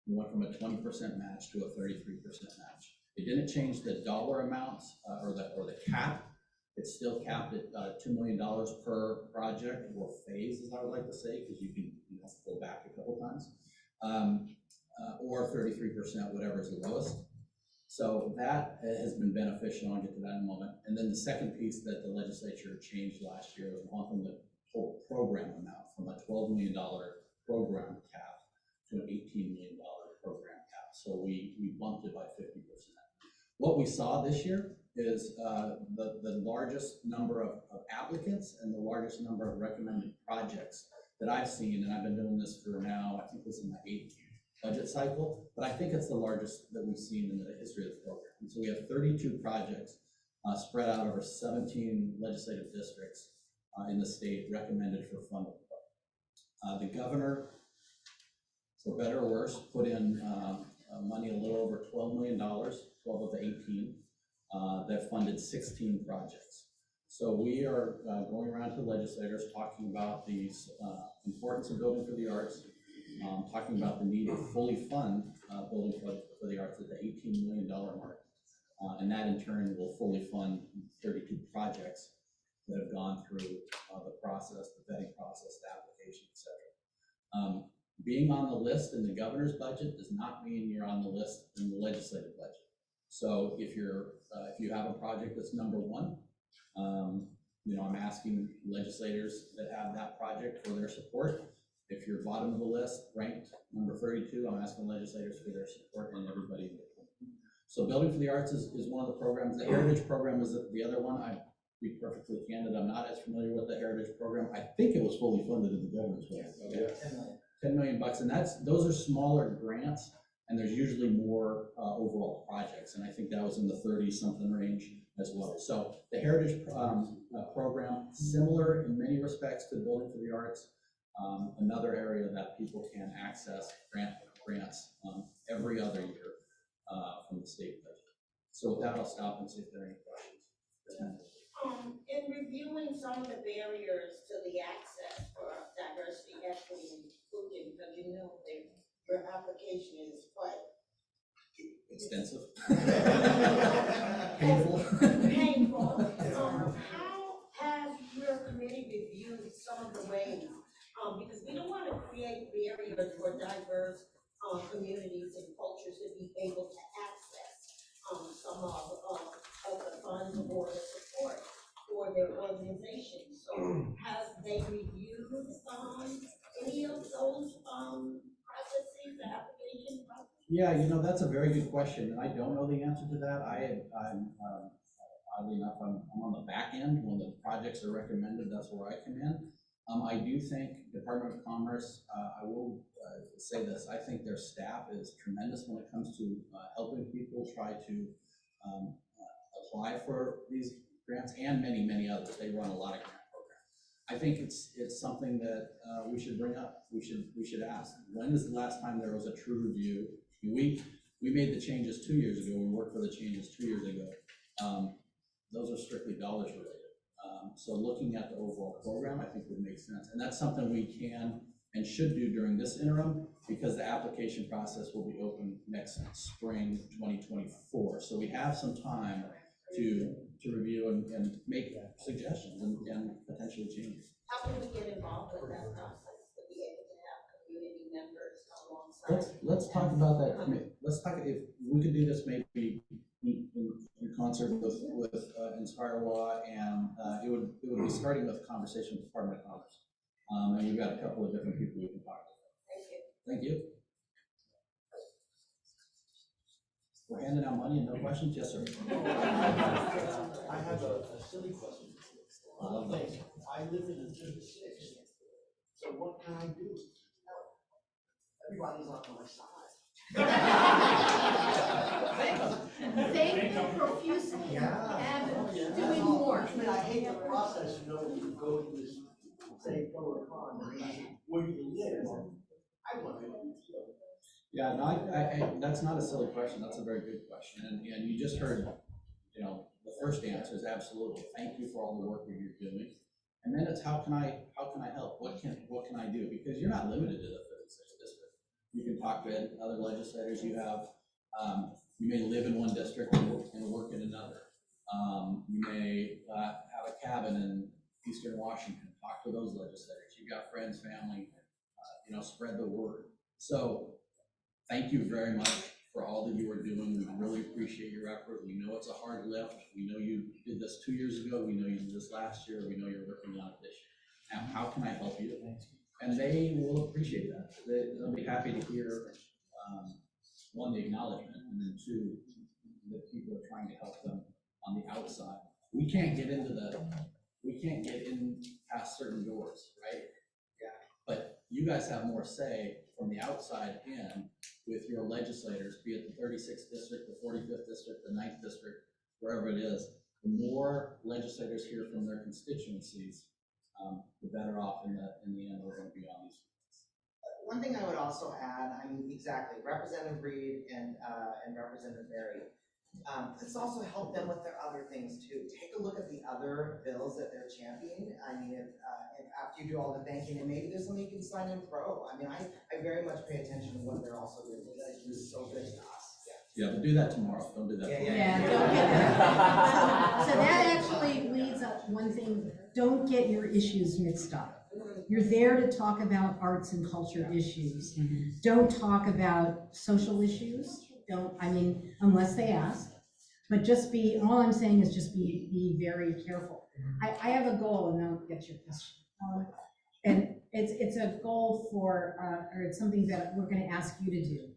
We went from a 20% match to a 33% match. They didn't change the dollar amounts or the cap. It's still capped at $2 million per project or phase, as I would like to say, because you can go back a couple times, or 33%, whatever is the lowest. So that has been beneficial. I'll get to that in a moment. And then the second piece that the legislature changed last year was bumping the whole program amount from a $12 million program cap to an $18 million program cap. So we bumped it by 50%. What we saw this year is the largest number of applicants and the largest number of recommended projects that I've seen, and I've been doing this for now, I think this is my 8th budget cycle, but I think it's the largest that we've seen in the history of the program. And so we have 32 projects spread out over 17 legislative districts in the state recommended for funding. The governor, for better or worse, put in money a little over $12 million, 12 of the 18, that funded 16 projects. So we are going around to legislators talking about the importance of building for the arts, talking about the need to fully fund building for the arts at the $18 million mark. And that in turn will fully fund 32 projects that have gone through the process, the vetting process, the application, et cetera. Being on the list in the governor's budget does not mean you're on the list in the legislative budget. So if you have a project that's number one, I'm asking legislators that have that project for their support. If you're bottom of the list, ranked number 32, I'm asking legislators for their support and everybody in between. So Building for the Arts is one of the programs. The Heritage Program is the other one. I'd be perfectly candid, I'm not as familiar with the Heritage Program. I think it was fully funded in the governor's budget. $10 million, and those are smaller grants, and there's usually more overall projects, and I think that was in the 30-something range as well. So the Heritage Program, similar in many respects to Building for the Arts, another area that people can access grants every other year from the state budget. So with that, I'll stop and see if there are any questions. In reviewing some of the barriers to the access for diversity, equity, and inclusion, because your application is quite extensive. Painful. How has your committee reviewed some of the ways? Because we don't want to create barriers for diverse communities and cultures to be able to access some of the funds or the support for their organization. So have they reviewed any of those processes, the application process? Yeah, that's a very good question, and I don't know the answer to that. I'm oddly enough, I'm on the back end when the projects are recommended. That's where I come in. I do think Department of Commerce, I will say this, I think their staff is tremendous when it comes to helping people try to apply for these grants and many, many others. They run a lot of grant programs. I think it's something that we should bring up. We should ask, when is the last time there was a true review? We made the changes 2 years ago. We worked for the changes 2 years ago. Those are strictly dollars related. So looking at the overall program, I think would make sense. And that's something we can and should do during this interim, because the application process will be open next spring 2024. So we have some time to review and make suggestions and potentially changes. How can we get involved with that process to be able to have community members alongside? Let's talk about that. Let's talk, if we could do this maybe in concert with Inspire Law, and it would be starting with a conversation with the Department of Commerce. And we've got a couple of different people we can talk to. Thank you. We're handing out money and no questions? Yes, sir. I have a silly question. I love those. I live in a 36, so what can I do? Everybody's on my side. Thank them profusely and keep doing more. I mean, I hate the process, you go to this, say, pro or con, where do you live? I want to know. Yeah, no, I that's not a silly question. That's a very good question. And you just heard, the first answer is absolutely. Thank you for all the work that you're doing. And then it's how can I help? What can I do? Because you're not limited to the 36th district. You can talk to other legislators. You have You may live in one district and work in another. You may have a cabin in Eastern Washington. Talk to those legislators. You've got friends, family, spread the word. So thank you very much for all that you are doing. We really appreciate your effort. We know it's a hard lift. We know you did this 2 years ago. We know you did this last year. We know you're working on it this year. Now, how can I help you? And they will appreciate that. They'll be happy to hear, one, the acknowledgement, and then two, that people are trying to help them on the outside. We can't get in past certain doors, right? Yeah. But you guys have more say from the outside in with your legislators, be it the 36th district, the 45th district, the 9th district, wherever it is. The more legislators hear from their constituencies, the better off in the end we're going to be on these. One thing I would also add, Representative Reed and Representative Berry. Let's also help them with their other things too. Take a look at the other bills that they're championing. I mean, if after you do all the thanking, and maybe there's something you can sign in pro. I mean, I very much pay attention to what they're also doing. This is so good to us. Yeah, but do that tomorrow. Don't do that tomorrow. Yeah, don't get that. So that actually leads up one thing, don't get your issues mixed up. You're there to talk about arts and culture issues. Don't talk about social issues. Unless they ask. But all I'm saying is just be very careful. I have a goal, and I'll get your question. And it's a goal or it's something that we're gonna ask you to do.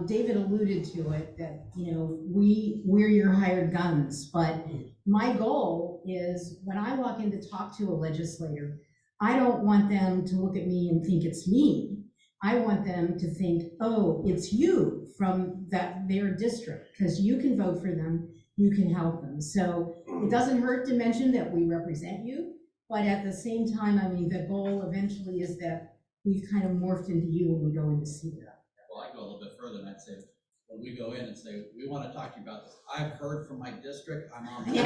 David alluded to it, that, we're your hired guns, but my goal is when I walk in to talk to a legislator, I don't want them to look at me and think it's me. I want them to think, oh, it's you from their district, because you can vote for them, you can help them. So it doesn't hurt to mention that we represent you, but at the same time, the goal eventually is that we've kind of morphed into you when we go in to see them. Well, I go a little bit further, and I'd say, when we go in and say, we want to talk to you about this, I've heard from my district, I'm on board. I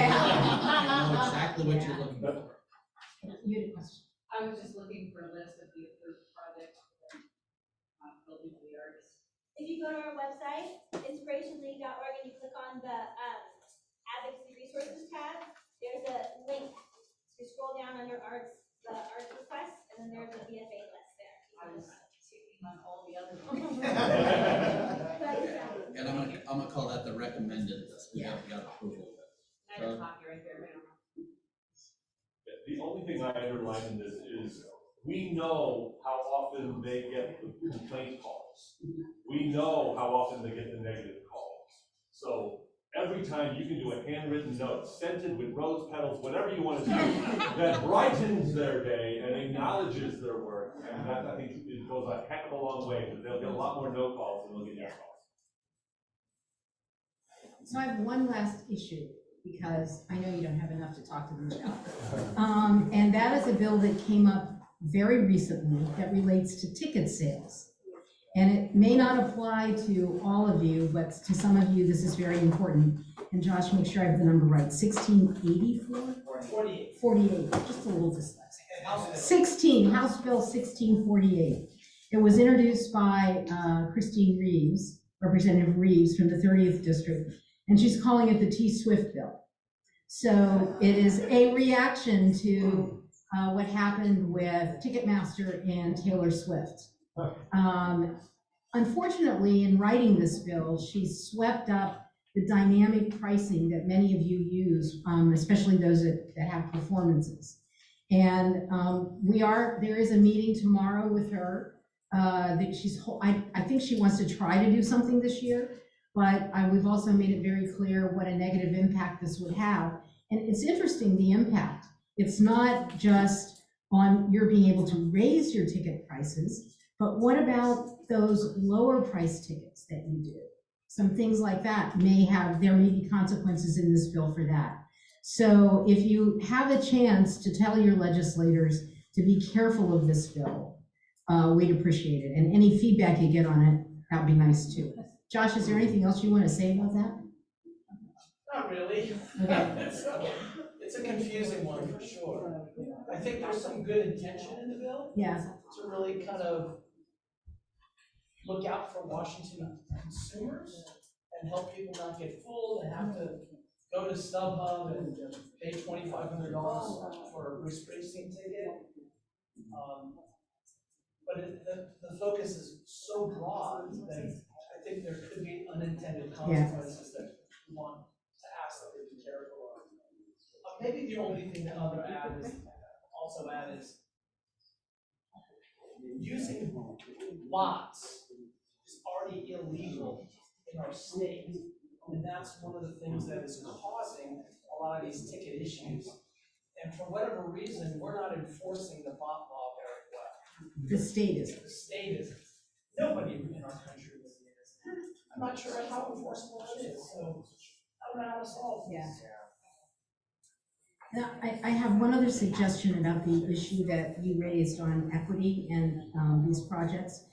know exactly what you're looking for. You had a question? I was just looking for a list of the approved projects that building for the artists. If you go to our website, inspirationleague.org, and you click on the advocacy resources tab, there's a link. You scroll down under the arts requests, and then there's a VFA list there. I was skipping on all the other ones. And I'm gonna call that the recommended list. We got approval of it. I have a copy right there. The only thing I underline in this is, we know how often they get the complaint calls. We know how often they get the negative calls. So every time you can do a handwritten note, scented with rose petals, whatever you want to do, that brightens their day and acknowledges their work. And that, I think, it goes a heck of a long way, because they'll get a lot more no calls than they'll get yes calls. So I have one last issue, because I know you don't have enough to talk to them about. And that is a bill that came up very recently that relates to ticket sales. And it may not apply to all of you, but to some of you, this is very important. And Josh, make sure I have the number right, 1684? 48, just a little dyslexic. 16, House Bill 1648. It was introduced by Christine Reeves, Representative Reeves from the 30th District, and she's calling it the T-Swift bill. So it is a reaction to what happened with Ticketmaster and Taylor Swift. Unfortunately, in writing this bill, she swept up the dynamic pricing that many of you use, especially those that have performances. And there is a meeting tomorrow with her that I think she wants to try to do something this year, but we've also made it very clear what a negative impact this would have. And it's interesting, the impact. It's not just on your being able to raise your ticket prices, but what about those lower price tickets that you do? Some things like that there may be consequences in this bill for that. So if you have a chance to tell your legislators to be careful of this bill, we'd appreciate it. And any feedback you get on it, that'd be nice too. Josh, is there anything else you want to say about that? Not really. Okay. It's a confusing one for sure. I think there's some good intention in the bill. Yeah. To really kind of look out for Washington consumers and help people not get fooled and have to go to StubHub and pay $2,500 for a Bruce Springsteen ticket. But the focus is so broad that I think there could be unintended consequences that we want to ask that they be careful of. Maybe the only thing that I'll add is using bots is already illegal in our state. And that's one of the things that is causing a lot of these ticket issues. And for whatever reason, we're not enforcing the bot law very well. The state is. The state is. Nobody in our country really is. I'm not sure how enforceable it is, so I don't know how to solve this. Now, I have one other suggestion about the issue that you raised on equity and these projects.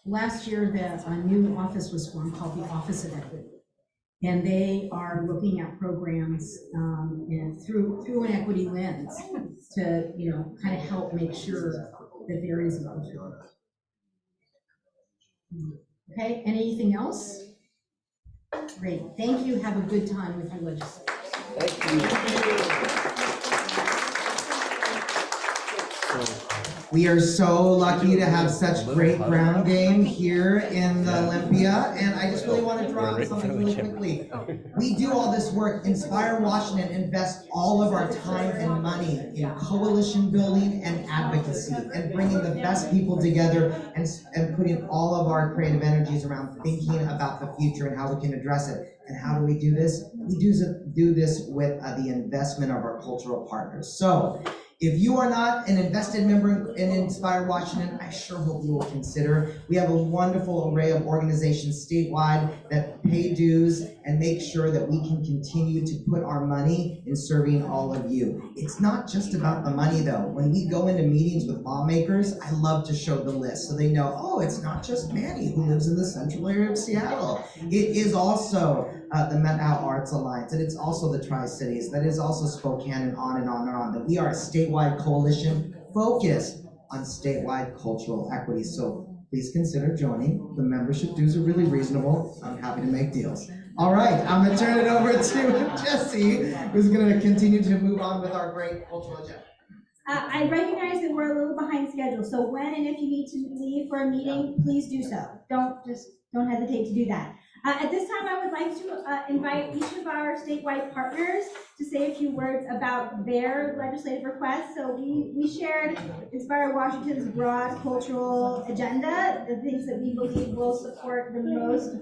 Last year, a new office was formed called the Office of Equity. And they are looking at programs and through an equity lens to, kind of help make sure that there is a fulfillment. Okay, anything else? Great, thank you. Have a good time with your legislators. Thank you. We are so lucky to have such great ground game here in the Olympia, and I just really want to draw on something really quickly. We do all this work. Inspire Washington invests all of our time and money in coalition building and advocacy, and bringing the best people together and putting all of our creative energies around thinking about the future and how we can address it. And how do we do this? We do this with the investment of our cultural partners. So, if you are not an invested member in Inspire Washington, I sure hope you will consider. We have a wonderful array of organizations statewide that pay dues and make sure that we can continue to put our money in serving all of you. It's not just about the money though. When we go into meetings with lawmakers, I love to show the list so they know, oh, it's not just Manny who lives in the central area of Seattle. It is also the Mental Arts Alliance, and it's also the Tri-Cities, that is also Spokane, and on and on and on. That we are a statewide coalition focused on statewide cultural equity. So please consider joining. The membership dues are really reasonable. I'm happy to make deals. All right, I'm gonna turn it over to Jesse, who's gonna continue to move on with our great cultural agenda. I recognize that we're a little behind schedule, so when and if you need to leave for a meeting, please do so. Don't hesitate to do that. At this time, I would like to invite each of our statewide partners to say a few words about their legislative requests. So we shared Inspire Washington's broad cultural agenda, the things that we believe will support the most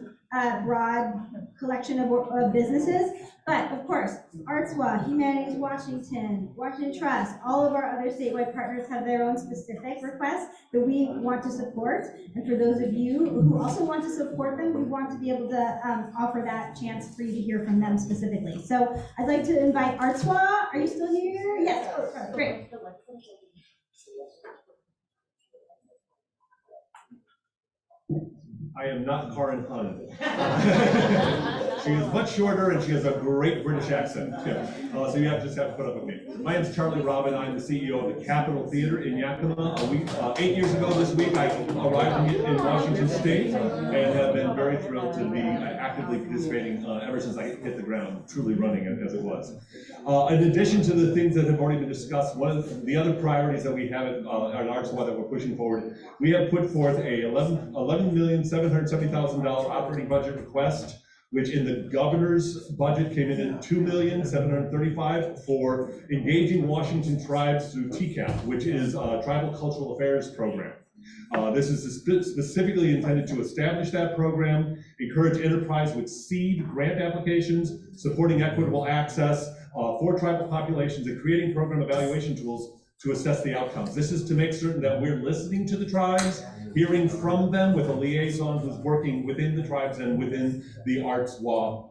broad collection of businesses. But of course, ArtsWA, Humanities Washington, Washington Trust, all of our other statewide partners have their own specific requests that we want to support. And for those of you who also want to support them, we want to be able to offer that chance for you to hear from them specifically. So I'd like to invite ArtsWA. Are you still here? Yes. Oh, sorry. Great. I am not Karin Hunt. She is much shorter and she has a great British accent. Yeah. So you just have to put up with me. My name is Charlie Robin. I'm the CEO of the Capitol Theater in Yakima. 8 years ago this week, I arrived in Washington State and have been very thrilled to be actively participating ever since I hit the ground, truly running it as it was. In addition to the things that have already been discussed, one of the other priorities that we have at ArtsWA that we're pushing forward, we have put forth a $11,770,000 operating budget request, which in the governor's budget came in at $2,735,000 for engaging Washington tribes through TCAP, which is a Tribal Cultural Affairs program. This is specifically intended to establish that program, encourage enterprise with seed grant applications, supporting equitable access for tribal populations, and creating program evaluation tools to assess the outcomes. This is to make certain that we're listening to the tribes, hearing from them with a liaison who's working within the tribes and within the ArtsWA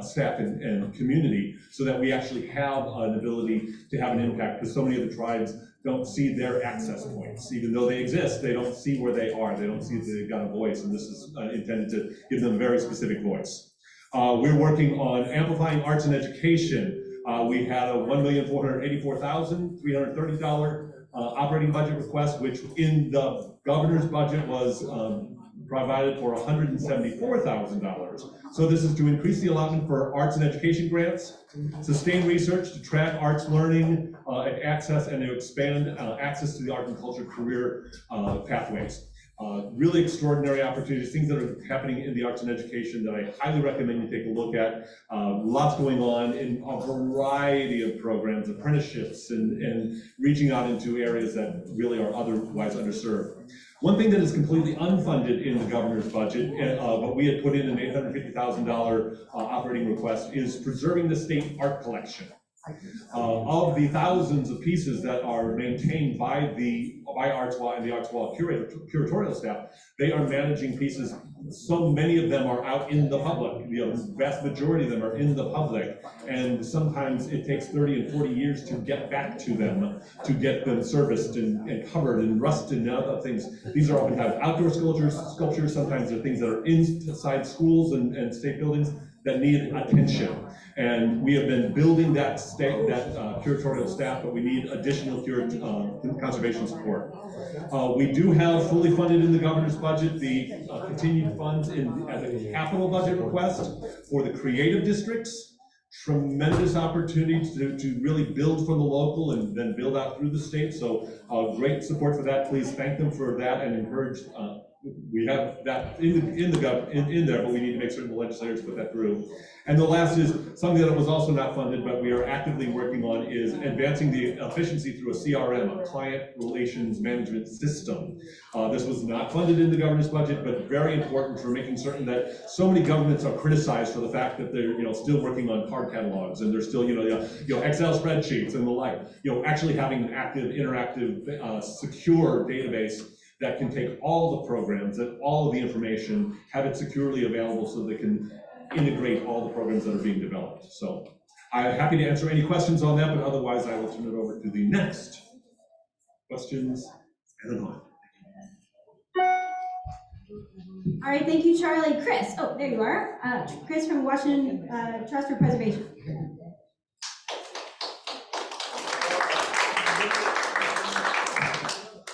staff and community, so that we actually have an ability to have an impact, because so many of the tribes don't see their access points. Even though they exist, they don't see where they are. They don't see that they've got a voice, and this is intended to give them a very specific voice. We're working on amplifying arts and education. We had a $1,484,330 operating budget request, which in the governor's budget was provided for $174,000. So this is to increase the allotment for arts and education grants, sustain research to track arts learning and access, and to expand access to the art and culture career pathways. Really extraordinary opportunities, things that are happening in the arts and education that I highly recommend you take a look at. Lots going on in a variety of programs, apprenticeships, and reaching out into areas that really are otherwise underserved. One thing that is completely unfunded in the governor's budget, but we had put in an $850,000 operating request, is preserving the state art collection. Of the thousands of pieces that are maintained by ArtsWA and the ArtsWA curatorial staff, they are managing pieces. So many of them are out in the public. The vast majority of them are in the public, and sometimes it takes 30 and 40 years to get back to them, to get them serviced and covered and rusted and other things. These are oftentimes outdoor sculptures. Sometimes they're things that are inside schools and state buildings that need attention. And we have been building that curatorial staff, but we need additional conservation support. We do have fully funded in the governor's budget the continued funds as a capital budget request for the creative districts. Tremendous opportunity to really build from the local and then build out through the state. So great support for that. Please thank them for that and encourage. We have that in there, but we need to make certain the legislators put that through. And the last is something that was also not funded, but we are actively working on, is advancing the efficiency through a CRM, a client relations management system. This was not funded in the governor's budget, but very important for making certain that so many governments are criticized for the fact that they're still working on card catalogs and they're still Excel spreadsheets and the like. Actually having an active, interactive, secure database that can take all the programs and all of the information, have it securely available so they can integrate all the programs that are being developed. So I'm happy to answer any questions on that, but otherwise I will turn it over to the next questions. All right, thank you, Charlie. Chris, oh, there you are. Chris from Washington Trust for Preservation.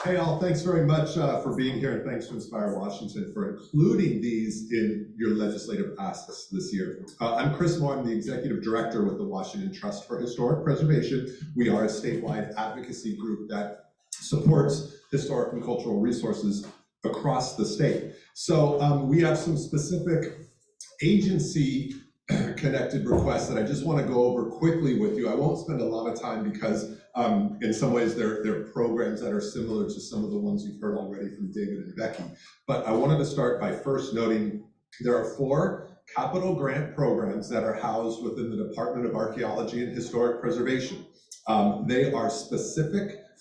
Hey all, thanks very much for being here, and thanks to Inspire Washington for including these in your legislative asks this year. I'm Chris Moore, I'm the Executive Director with the Washington Trust for Historic Preservation. We are a statewide advocacy group that supports historic and cultural resources across the state. So we have some specific agency connected requests that I just want to go over quickly with you. I won't spend a lot of time because in some ways they're programs that are similar to some of the ones you've heard already from David and Becky. But I wanted to start by first noting there are 4 capital grant programs that are housed within the Department of Archaeology and Historic Preservation. They are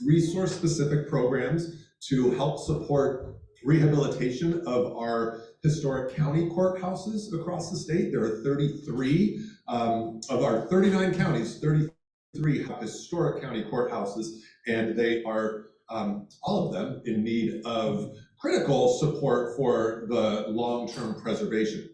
resource-specific programs to help support rehabilitation of our historic county courthouses across the state. There are 33 of our 39 counties, 33 historic county courthouses, and they are all of them in need of critical support for the long-term preservation.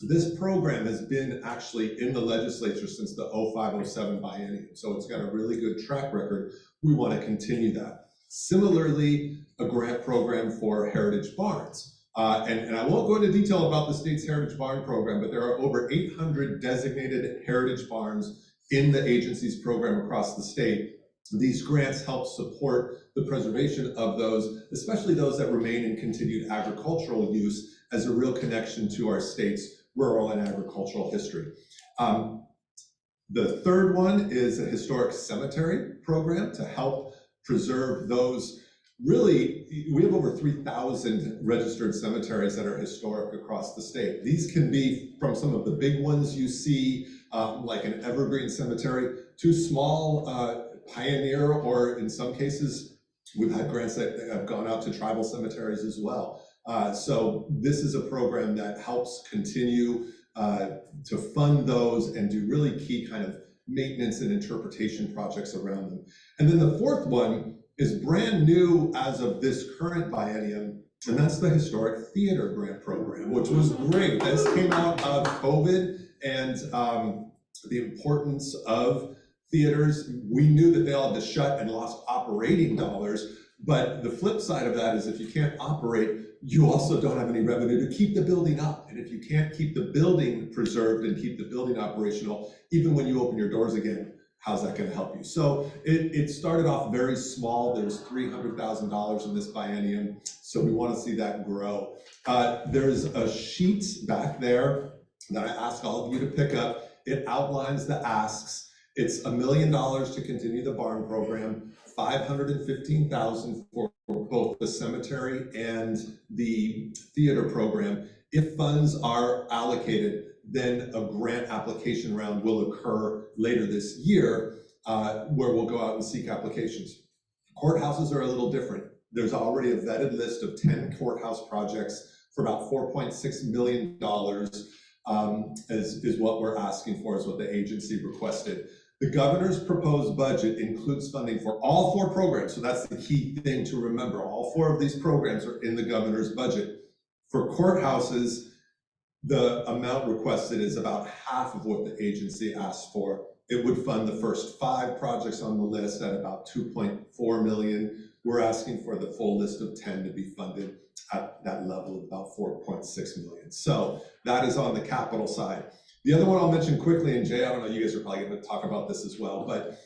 This program has been actually in the legislature since the 05-07 biennium, so it's got a really good track record. We want to continue that. Similarly, a grant program for heritage barns. And I won't go into detail about the state's Heritage Barn program, but there are over 800 designated heritage barns in the agency's program across the state. These grants help support the preservation of those, especially those that remain in continued agricultural use, as a real connection to our state's rural and agricultural history. The third one is a historic cemetery program to help preserve those. Really, we have over 3,000 registered cemeteries that are historic across the state. These can be from some of the big ones you see, like an evergreen cemetery, to small pioneer, or in some cases, we've had grants that have gone out to tribal cemeteries as well. So this is a program that helps continue to fund those and do really key kind of maintenance and interpretation projects around them. And then the fourth one is brand new as of this current biennium, and that's the Historic Theater Grant Program, which was great. This came out of COVID and the importance of theaters. We knew that they all had to shut and lost operating dollars, But the flip side of that is if you can't operate, you also don't have any revenue to keep the building up. And if you can't keep the building preserved and keep the building operational, even when you open your doors again, how's that going to help you? So it started off very small. There was $300,000 in this biennium. So we want to see that grow. There's a sheet back there that I ask all of you to pick up. It outlines the asks. It's $1 million to continue the barn program, $515,000 for both the cemetery and the theater program. If funds are allocated, then a grant application round will occur later this year where we'll go out and seek applications. Courthouses are a little different. There's already a vetted list of 10 courthouse projects for about $4.6 million is what we're asking for, is what the agency requested. The governor's proposed budget includes funding for all 4 programs, so that's the key thing to remember. All 4 of these programs are in the governor's budget. For courthouses, the amount requested is about half of what the agency asked for. It would fund the first 5 projects on the list at about $2.4 million. We're asking for the full list of 10 to be funded at that level of about $4.6 million. So that is on the capital side. The other one I'll mention quickly, and Jay, I don't know, you guys are probably going to talk about this as well, but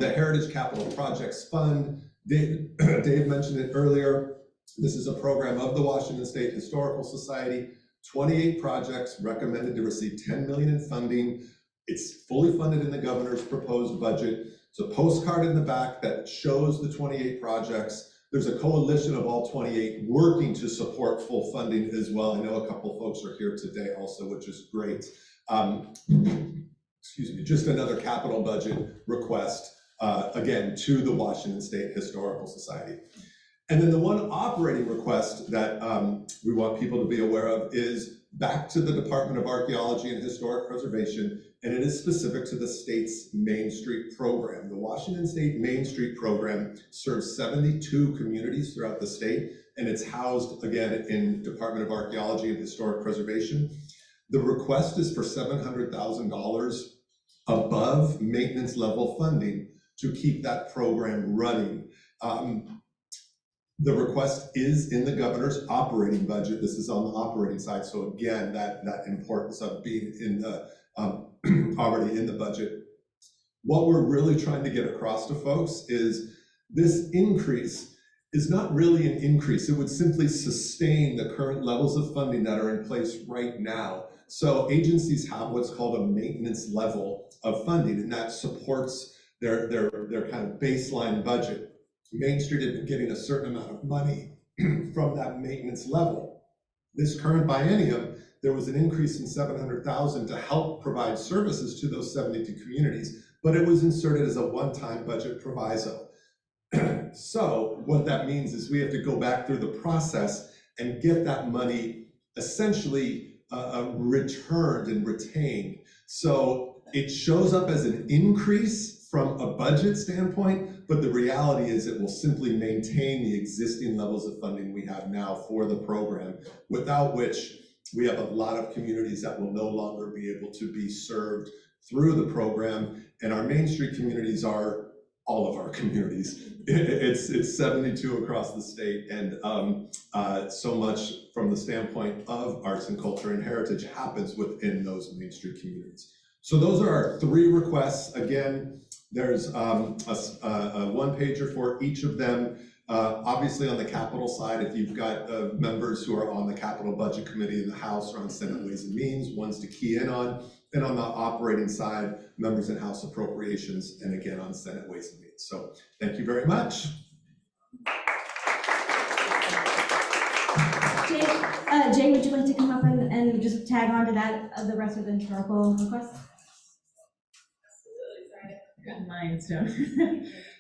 the Heritage Capital Projects Fund, Dave mentioned it earlier. This is a program of the Washington State Historical Society. 28 projects recommended to receive $10 million in funding. It's fully funded in the governor's proposed budget. It's a postcard in the back that shows the 28 projects. There's a coalition of all 28 working to support full funding as well. I know a couple folks are here today also, which is great. Excuse me, just another capital budget request, again, to the Washington State Historical Society. And then the one operating request that we want people to be aware of is back to the Department of Archaeology and Historic Preservation, and it is specific to the state's Main Street program. The Washington State Main Street program serves 72 communities throughout the state, and it's housed, again, in Department of Archaeology and Historic Preservation. The request is for $700,000 above maintenance level funding to keep that program running. The request is in the governor's operating budget. This is on the operating side. So again, that importance of being in the already in the budget. What we're really trying to get across to folks is this increase is not really an increase. It would simply sustain the current levels of funding that are in place right now. So agencies have what's called a maintenance level of funding, and that supports their kind of baseline budget. Main Street had been getting a certain amount of money from that maintenance level. This current biennium, there was an increase in $700,000 to help provide services to those 72 communities, but it was inserted as a one-time budget proviso. So what that means is we have to go back through the process and get that money essentially returned and retained. So it shows up as an increase from a budget standpoint, but the reality is it will simply maintain the existing levels of funding we have now for the program, without which we have a lot of communities that will no longer be able to be served through the program. And our Main Street communities are all of our communities. It's 72 across the state, and so much from the standpoint of arts and culture and heritage happens within those Main Street communities. So those are our 3 requests. Again, there's a one-pager for each of them. Obviously on the capital side, if you've got members who are on the capital budget committee in the House or on Senate Ways and Means, ones to key in on. And on the operating side, members in House Appropriations, and again on Senate Ways and Means. So thank you very much. Jay, would you like to come up and just tag on to that, the rest of the historical requests? Mine,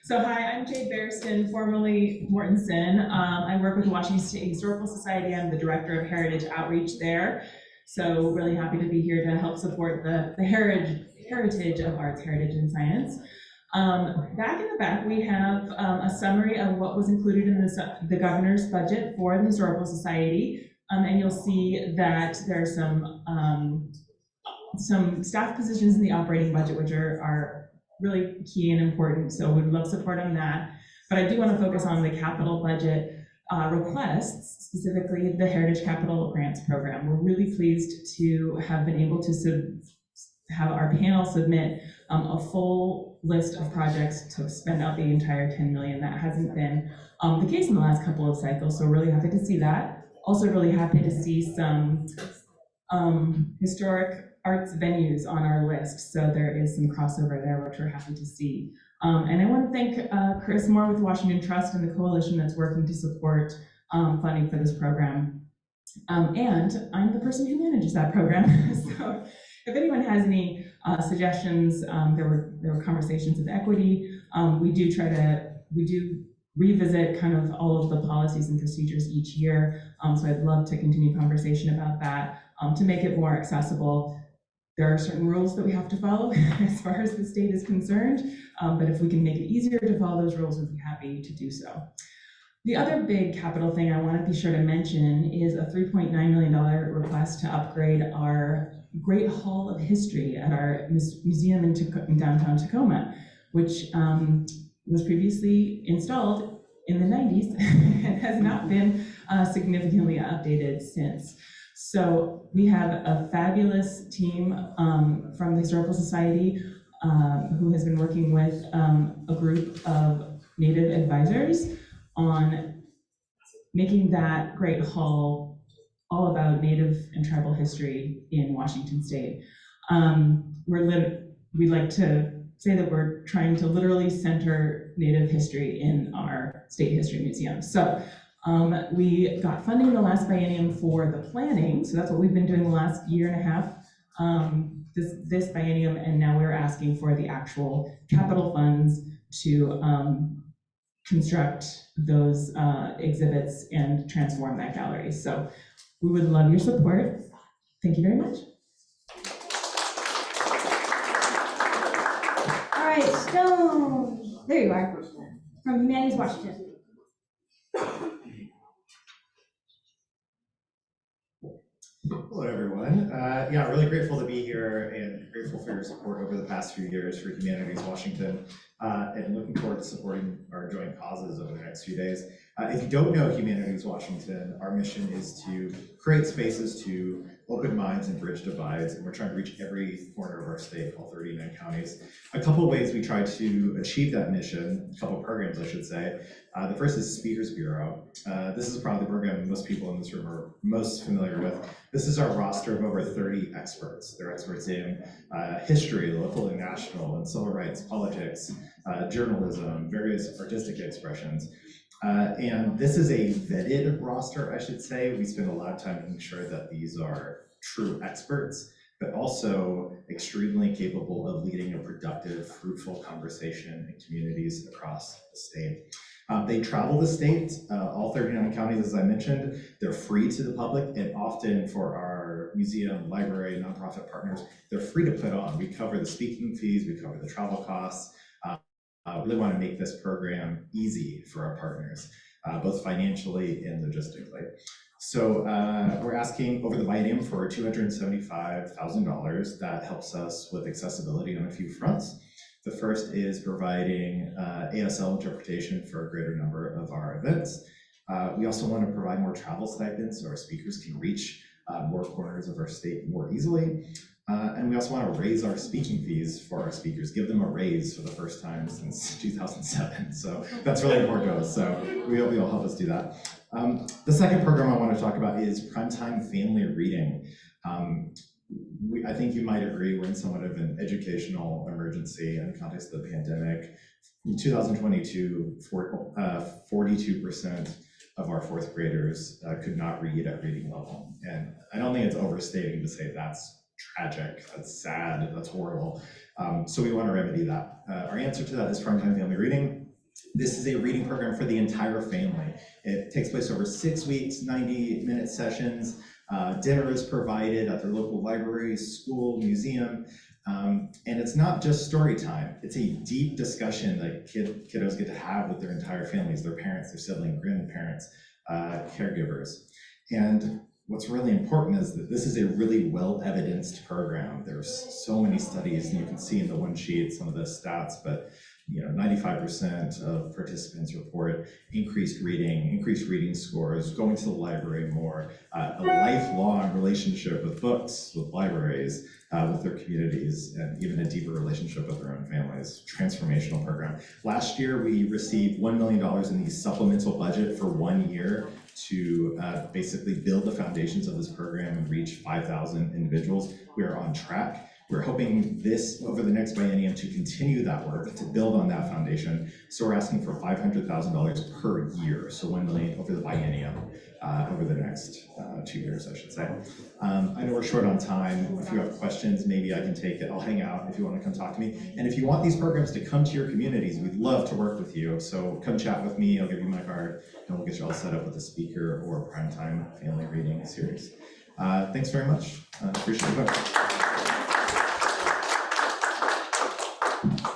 so hi, I'm Jade Bearston, formerly Mortensen. I work with the Washington State Historical Society. I'm the Director of Heritage Outreach there. So really happy to be here to help support the heritage of arts, heritage, and science. Back in the back, we have a summary of what was included in the governor's budget for the Historical Society. And you'll see that there are some staff positions in the operating budget, which are really key and important. So we'd love support on that. But I do want to focus on the capital budget requests, specifically the Heritage Capital Grants Program. We're really pleased to have been able to have our panel submit a full list of projects to spend out the entire 10 million. That hasn't been the case in the last couple of cycles, so really happy to see that. Also really happy to see some historic arts venues on our list, so there is some crossover there, which we're happy to see. And I want to thank Chris Moore with Washington Trust and the coalition that's working to support funding for this program. And I'm the person who manages that program. So if anyone has any suggestions, there were conversations with Equity. We do revisit kind of all of the policies and procedures each year. So I'd love to continue conversation about that to make it more accessible. There are certain rules that we have to follow as far as the state is concerned, but if we can make it easier to follow those rules, we'd be happy to do so. The other big capital thing I want to be sure to mention is a $3.9 million request to upgrade our Great Hall of History at our museum in downtown Tacoma, which was previously installed in the 90s and has not been significantly updated since. So we have a fabulous team from the Historical Society who has been working with a group of Native advisors on making that Great Hall all about Native and tribal history in Washington State. We'd like to say that we're trying to literally center Native history in our State History Museum. So we got funding in the last biennium for the planning, so that's what we've been doing the last year and a half, this biennium, and now we're asking for the actual capital funds to construct those exhibits and transform that gallery. So we would love your support. Thank you very much. All right, Stone, there you are, from Humanities Washington. Hello, everyone. Yeah, really grateful to be here and grateful for your support over the past few years for Humanities Washington, and looking forward to supporting our joint causes over the next few days. If you don't know Humanities Washington, our mission is to create spaces to open minds and bridge divides, and we're trying to reach every corner of our state, all 39 counties. A couple of ways we try to achieve that mission, a couple of programs, I should say. The first is Speakers Bureau. This is probably the program most people in this room are most familiar with. This is our roster of over 30 experts. They're experts in history, local and national, and civil rights, politics, journalism, various artistic expressions. And this is a vetted roster, I should say. We spend a lot of time making sure that these are true experts, but also extremely capable of leading a productive, fruitful conversation in communities across the state. They travel the state, all 39 counties, as I mentioned. They're free to the public, and often for our museum, library, nonprofit partners, they're free to put on. We cover the speaking fees, we cover the travel costs. Really want to make this program easy for our partners, both financially and logistically. So we're asking over the biennium for $275,000. That helps us with accessibility on a few fronts. The first is providing ASL interpretation for a greater number of our events. We also want to provide more travel stipends so our speakers can reach more corners of our state more easily. And we also want to raise our speaking fees for our speakers, give them a raise for the first time since 2007. So that's really important to us. So we hope you'll help us do that. The second program I want to talk about is Primetime Family Reading. I think you might agree we're in somewhat of an educational emergency in the context of the pandemic. In 2022, 42% of our fourth graders could not read at reading level. And I don't think it's overstating to say that's tragic, that's sad, that's horrible. So we want to remedy that. Our answer to that is Primetime Family Reading. This is a reading program for the entire family. It takes place over 6 weeks, 90-minute sessions. Dinner is provided at their local library, school, museum. And it's not just story time. It's a deep discussion that kiddos get to have with their entire families, their parents, their siblings, grandparents, caregivers. And what's really important is that this is a really well-evidenced program. There's so many studies, and you can see in the one sheet some of the stats, but 95% of participants report increased reading scores, going to the library more, a lifelong relationship with books, with libraries, with their communities, and even a deeper relationship with their own families. Transformational program. Last year, we received $1 million in the supplemental budget for 1 year to basically build the foundations of this program and reach 5,000 individuals. We are on track. We're hoping this, over the next biennium, to continue that work, to build on that foundation. So we're asking for $500,000 per year, so $1 million over the biennium, over the next 2 years, I should say. I know we're short on time. If you have questions, maybe I can take it. I'll hang out if you want to come talk to me. And if you want these programs to come to your communities, we'd love to work with you. So come chat with me. I'll give you my card, and we'll get you all set up with a speaker or a primetime family reading series. Thanks very much. Appreciate it.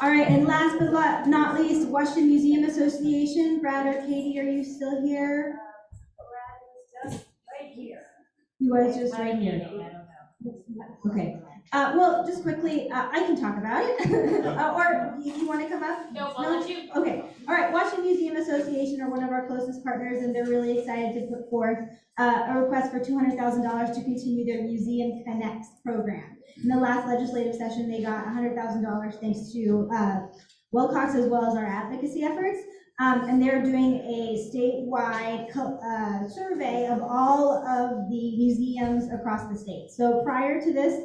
All right, and last but not least, Washington Museum Association. Brad or Katie, are you still here? Brad is just right here. You guys just right here. Okay. Well, just quickly, I can talk about it. Or if you want to come up? No, I'll let you. Okay. All right. Washington Museum Association are one of our closest partners, and they're really excited to put forth a request for $200,000 to continue their Museum Connects program. In the last legislative session, they got $100,000 thanks to Wilcox as well as our advocacy efforts. And they're doing a statewide survey of all of the museums across the state. So prior to this,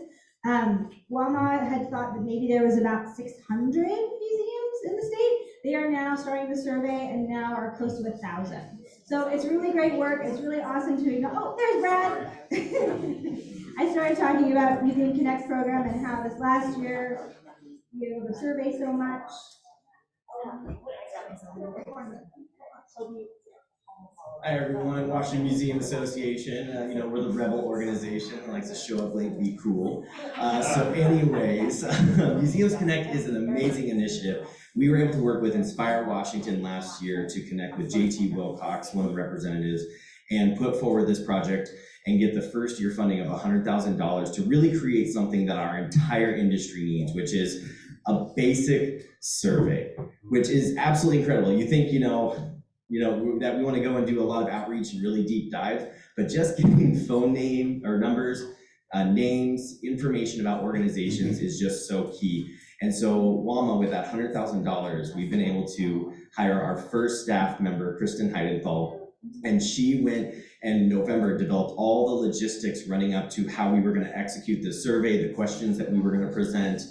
WAMA had thought that maybe there was about 600 museums in the state. They are now starting the survey and now are close to 1,000. So it's really great work. It's really awesome to know. Oh, there's Brad. I started talking about Museum Connects program and how this last year, the survey so much. Hi everyone, Washington Museum Association. We're the rebel organization that likes to show up late, be cool. So anyways, Museums Connect is an amazing initiative. We were able to work with Inspire Washington last year to connect with JT Wilcox, one of the representatives, and put forward this project and get the first year funding of $100,000 to really create something that our entire industry needs, which is a basic survey, which is absolutely incredible. You think, that we want to go and do a lot of outreach and really deep dive, but just giving phone name or numbers, names, information about organizations is just so key. And so WAMA, with that $100,000, we've been able to hire our first staff member, Kristen Heidenthal, and she went and in November developed all the logistics running up to how we were going to execute the survey, the questions that we were going to present,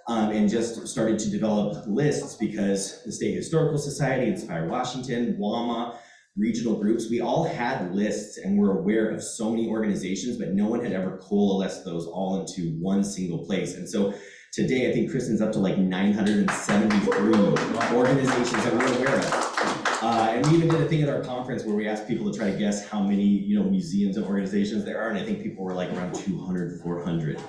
and just started to develop lists because the State Historical Society, Inspire Washington, WAMA, regional groups, we all had lists and were aware of so many organizations, but no one had ever coalesced those all into one single place. And so today, I think Kristen's up to like 973 organizations that we're aware of. And we even did a thing at our conference where we asked people to try to guess how many, museums and organizations there are, and I think people were like around 200, 400.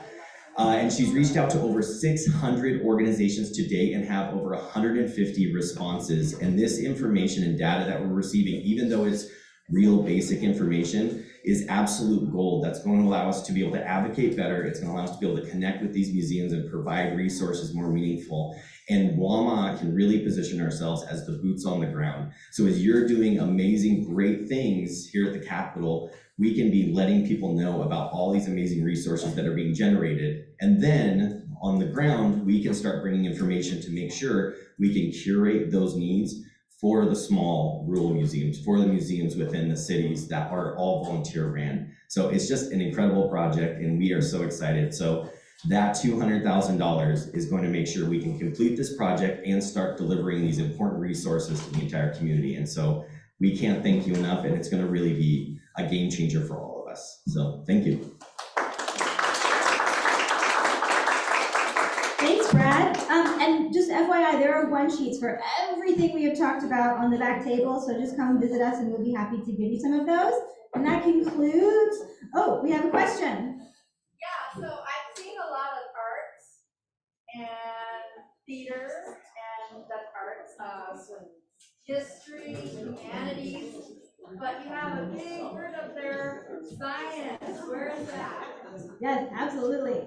And she's reached out to over 600 organizations to date and have over 150 responses. And this information and data that we're receiving, even though it's real basic information, is absolute gold. That's going to allow us to be able to advocate better. It's going to allow us to be able to connect with these museums and provide resources more meaningful. And WAMA can really position ourselves as the boots on the ground. So as you're doing amazing, great things here at the Capitol, we can be letting people know about all these amazing resources that are being generated. And then on the ground, we can start bringing information to make sure we can curate those needs for the small rural museums, for the museums within the cities that are all volunteer ran. So it's just an incredible project and we are so excited. So that $200,000 is going to make sure we can complete this project and start delivering these important resources to the entire community. And so we can't thank you enough, and it's going to really be a game changer for all of us. So thank you. Thanks, Brad. And just FYI, there are one sheets for everything we have talked about on the back table, so just come visit us and we'll be happy to give you some of those. And that concludes, we have a question. Yeah, so I've seen a lot of arts and theater and that arts, history, humanities, but you have a big word up there, science, where is that? Yes, absolutely.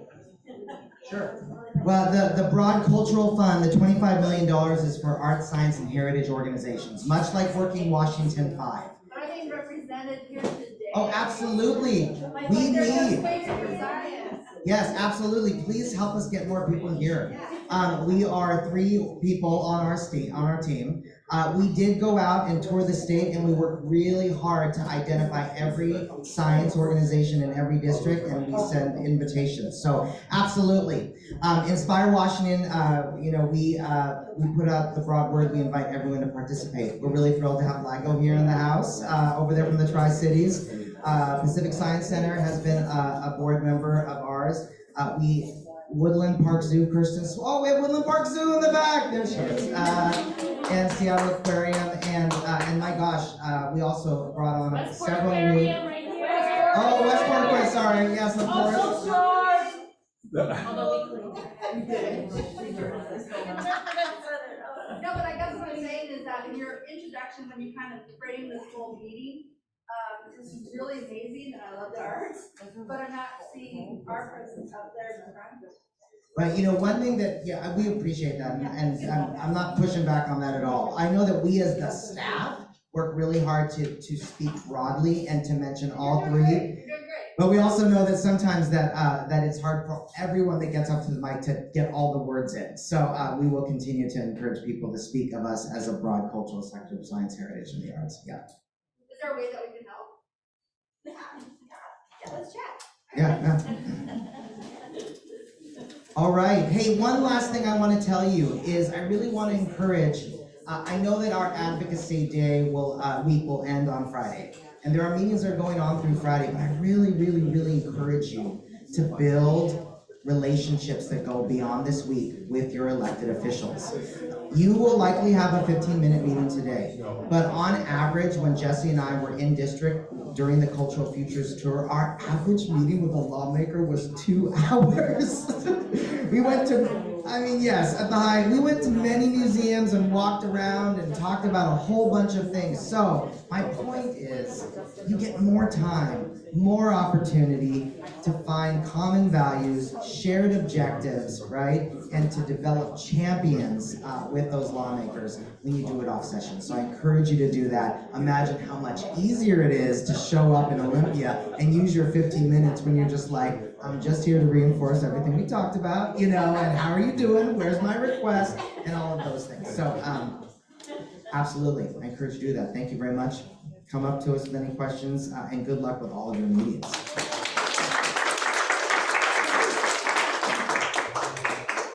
Sure. Well, the Broad Cultural Fund, the $25 million is for arts, science, and heritage organizations, much like Working Washington 5. But I mean represented here today. Oh, absolutely. Like, We there's no need. space for science. Yes, absolutely. Please help us get more people here. We are 3 people on our team. We did go out and tour the state, and we worked really hard to identify every science organization in every district, and we send invitations. So absolutely. Inspire Washington, we put out the broad word. We invite everyone to participate. We're really thrilled to have LIGO here in the house, over there from the Tri-Cities. Pacific Science Center has been a board member of ours. Woodland Park Zoo, Kirsten. Oh, we have Woodland Park Zoo in the back. There she is. And Seattle Aquarium, and my gosh, we also brought on several new. Oh, Westport Aquarium. Sorry. Yes, of course. No, but I guess what I'm saying is that in your introduction, when you kind of frame this whole meeting, this is really amazing, and I love the arts, but I'm not seeing our presence up there in the front. Right, one thing that, we appreciate that, and I'm not pushing back on that at all. I know that we as the staff work really hard to speak broadly and to mention all 3. But we also know that sometimes that it's hard for everyone that gets up to the mic to get all the words in. So we will continue to encourage people to speak of us as a broad cultural sector of science, heritage, and the arts. Yeah. Is there a way that we can help? Yeah, let's chat. Yeah. All right. Hey, one last thing I want to tell you is I really want to encourage. I know that our advocacy day week will end on Friday, and there are meetings that are going on through Friday. But I really, really, really encourage you to build relationships that go beyond this week with your elected officials. You will likely have a 15-minute meeting today, but on average, when Jesse and I were in district during the Cultural Futures Tour, our average meeting with a lawmaker was 2 hours. We went to, at the high, we went to many museums and walked around and talked about a whole bunch of things. So my point is, you get more time, more opportunity to find common values, shared objectives, right? And to develop champions with those lawmakers when you do it off session. So I encourage you to do that. Imagine how much easier it is to show up in Olympia and use your 15 minutes when you're just like, I'm just here to reinforce everything we talked about, and how are you doing? Where's my request? And all of those things. So absolutely, I encourage you to do that. Thank you very much. Come up to us with any questions, and good luck with all of your meetings.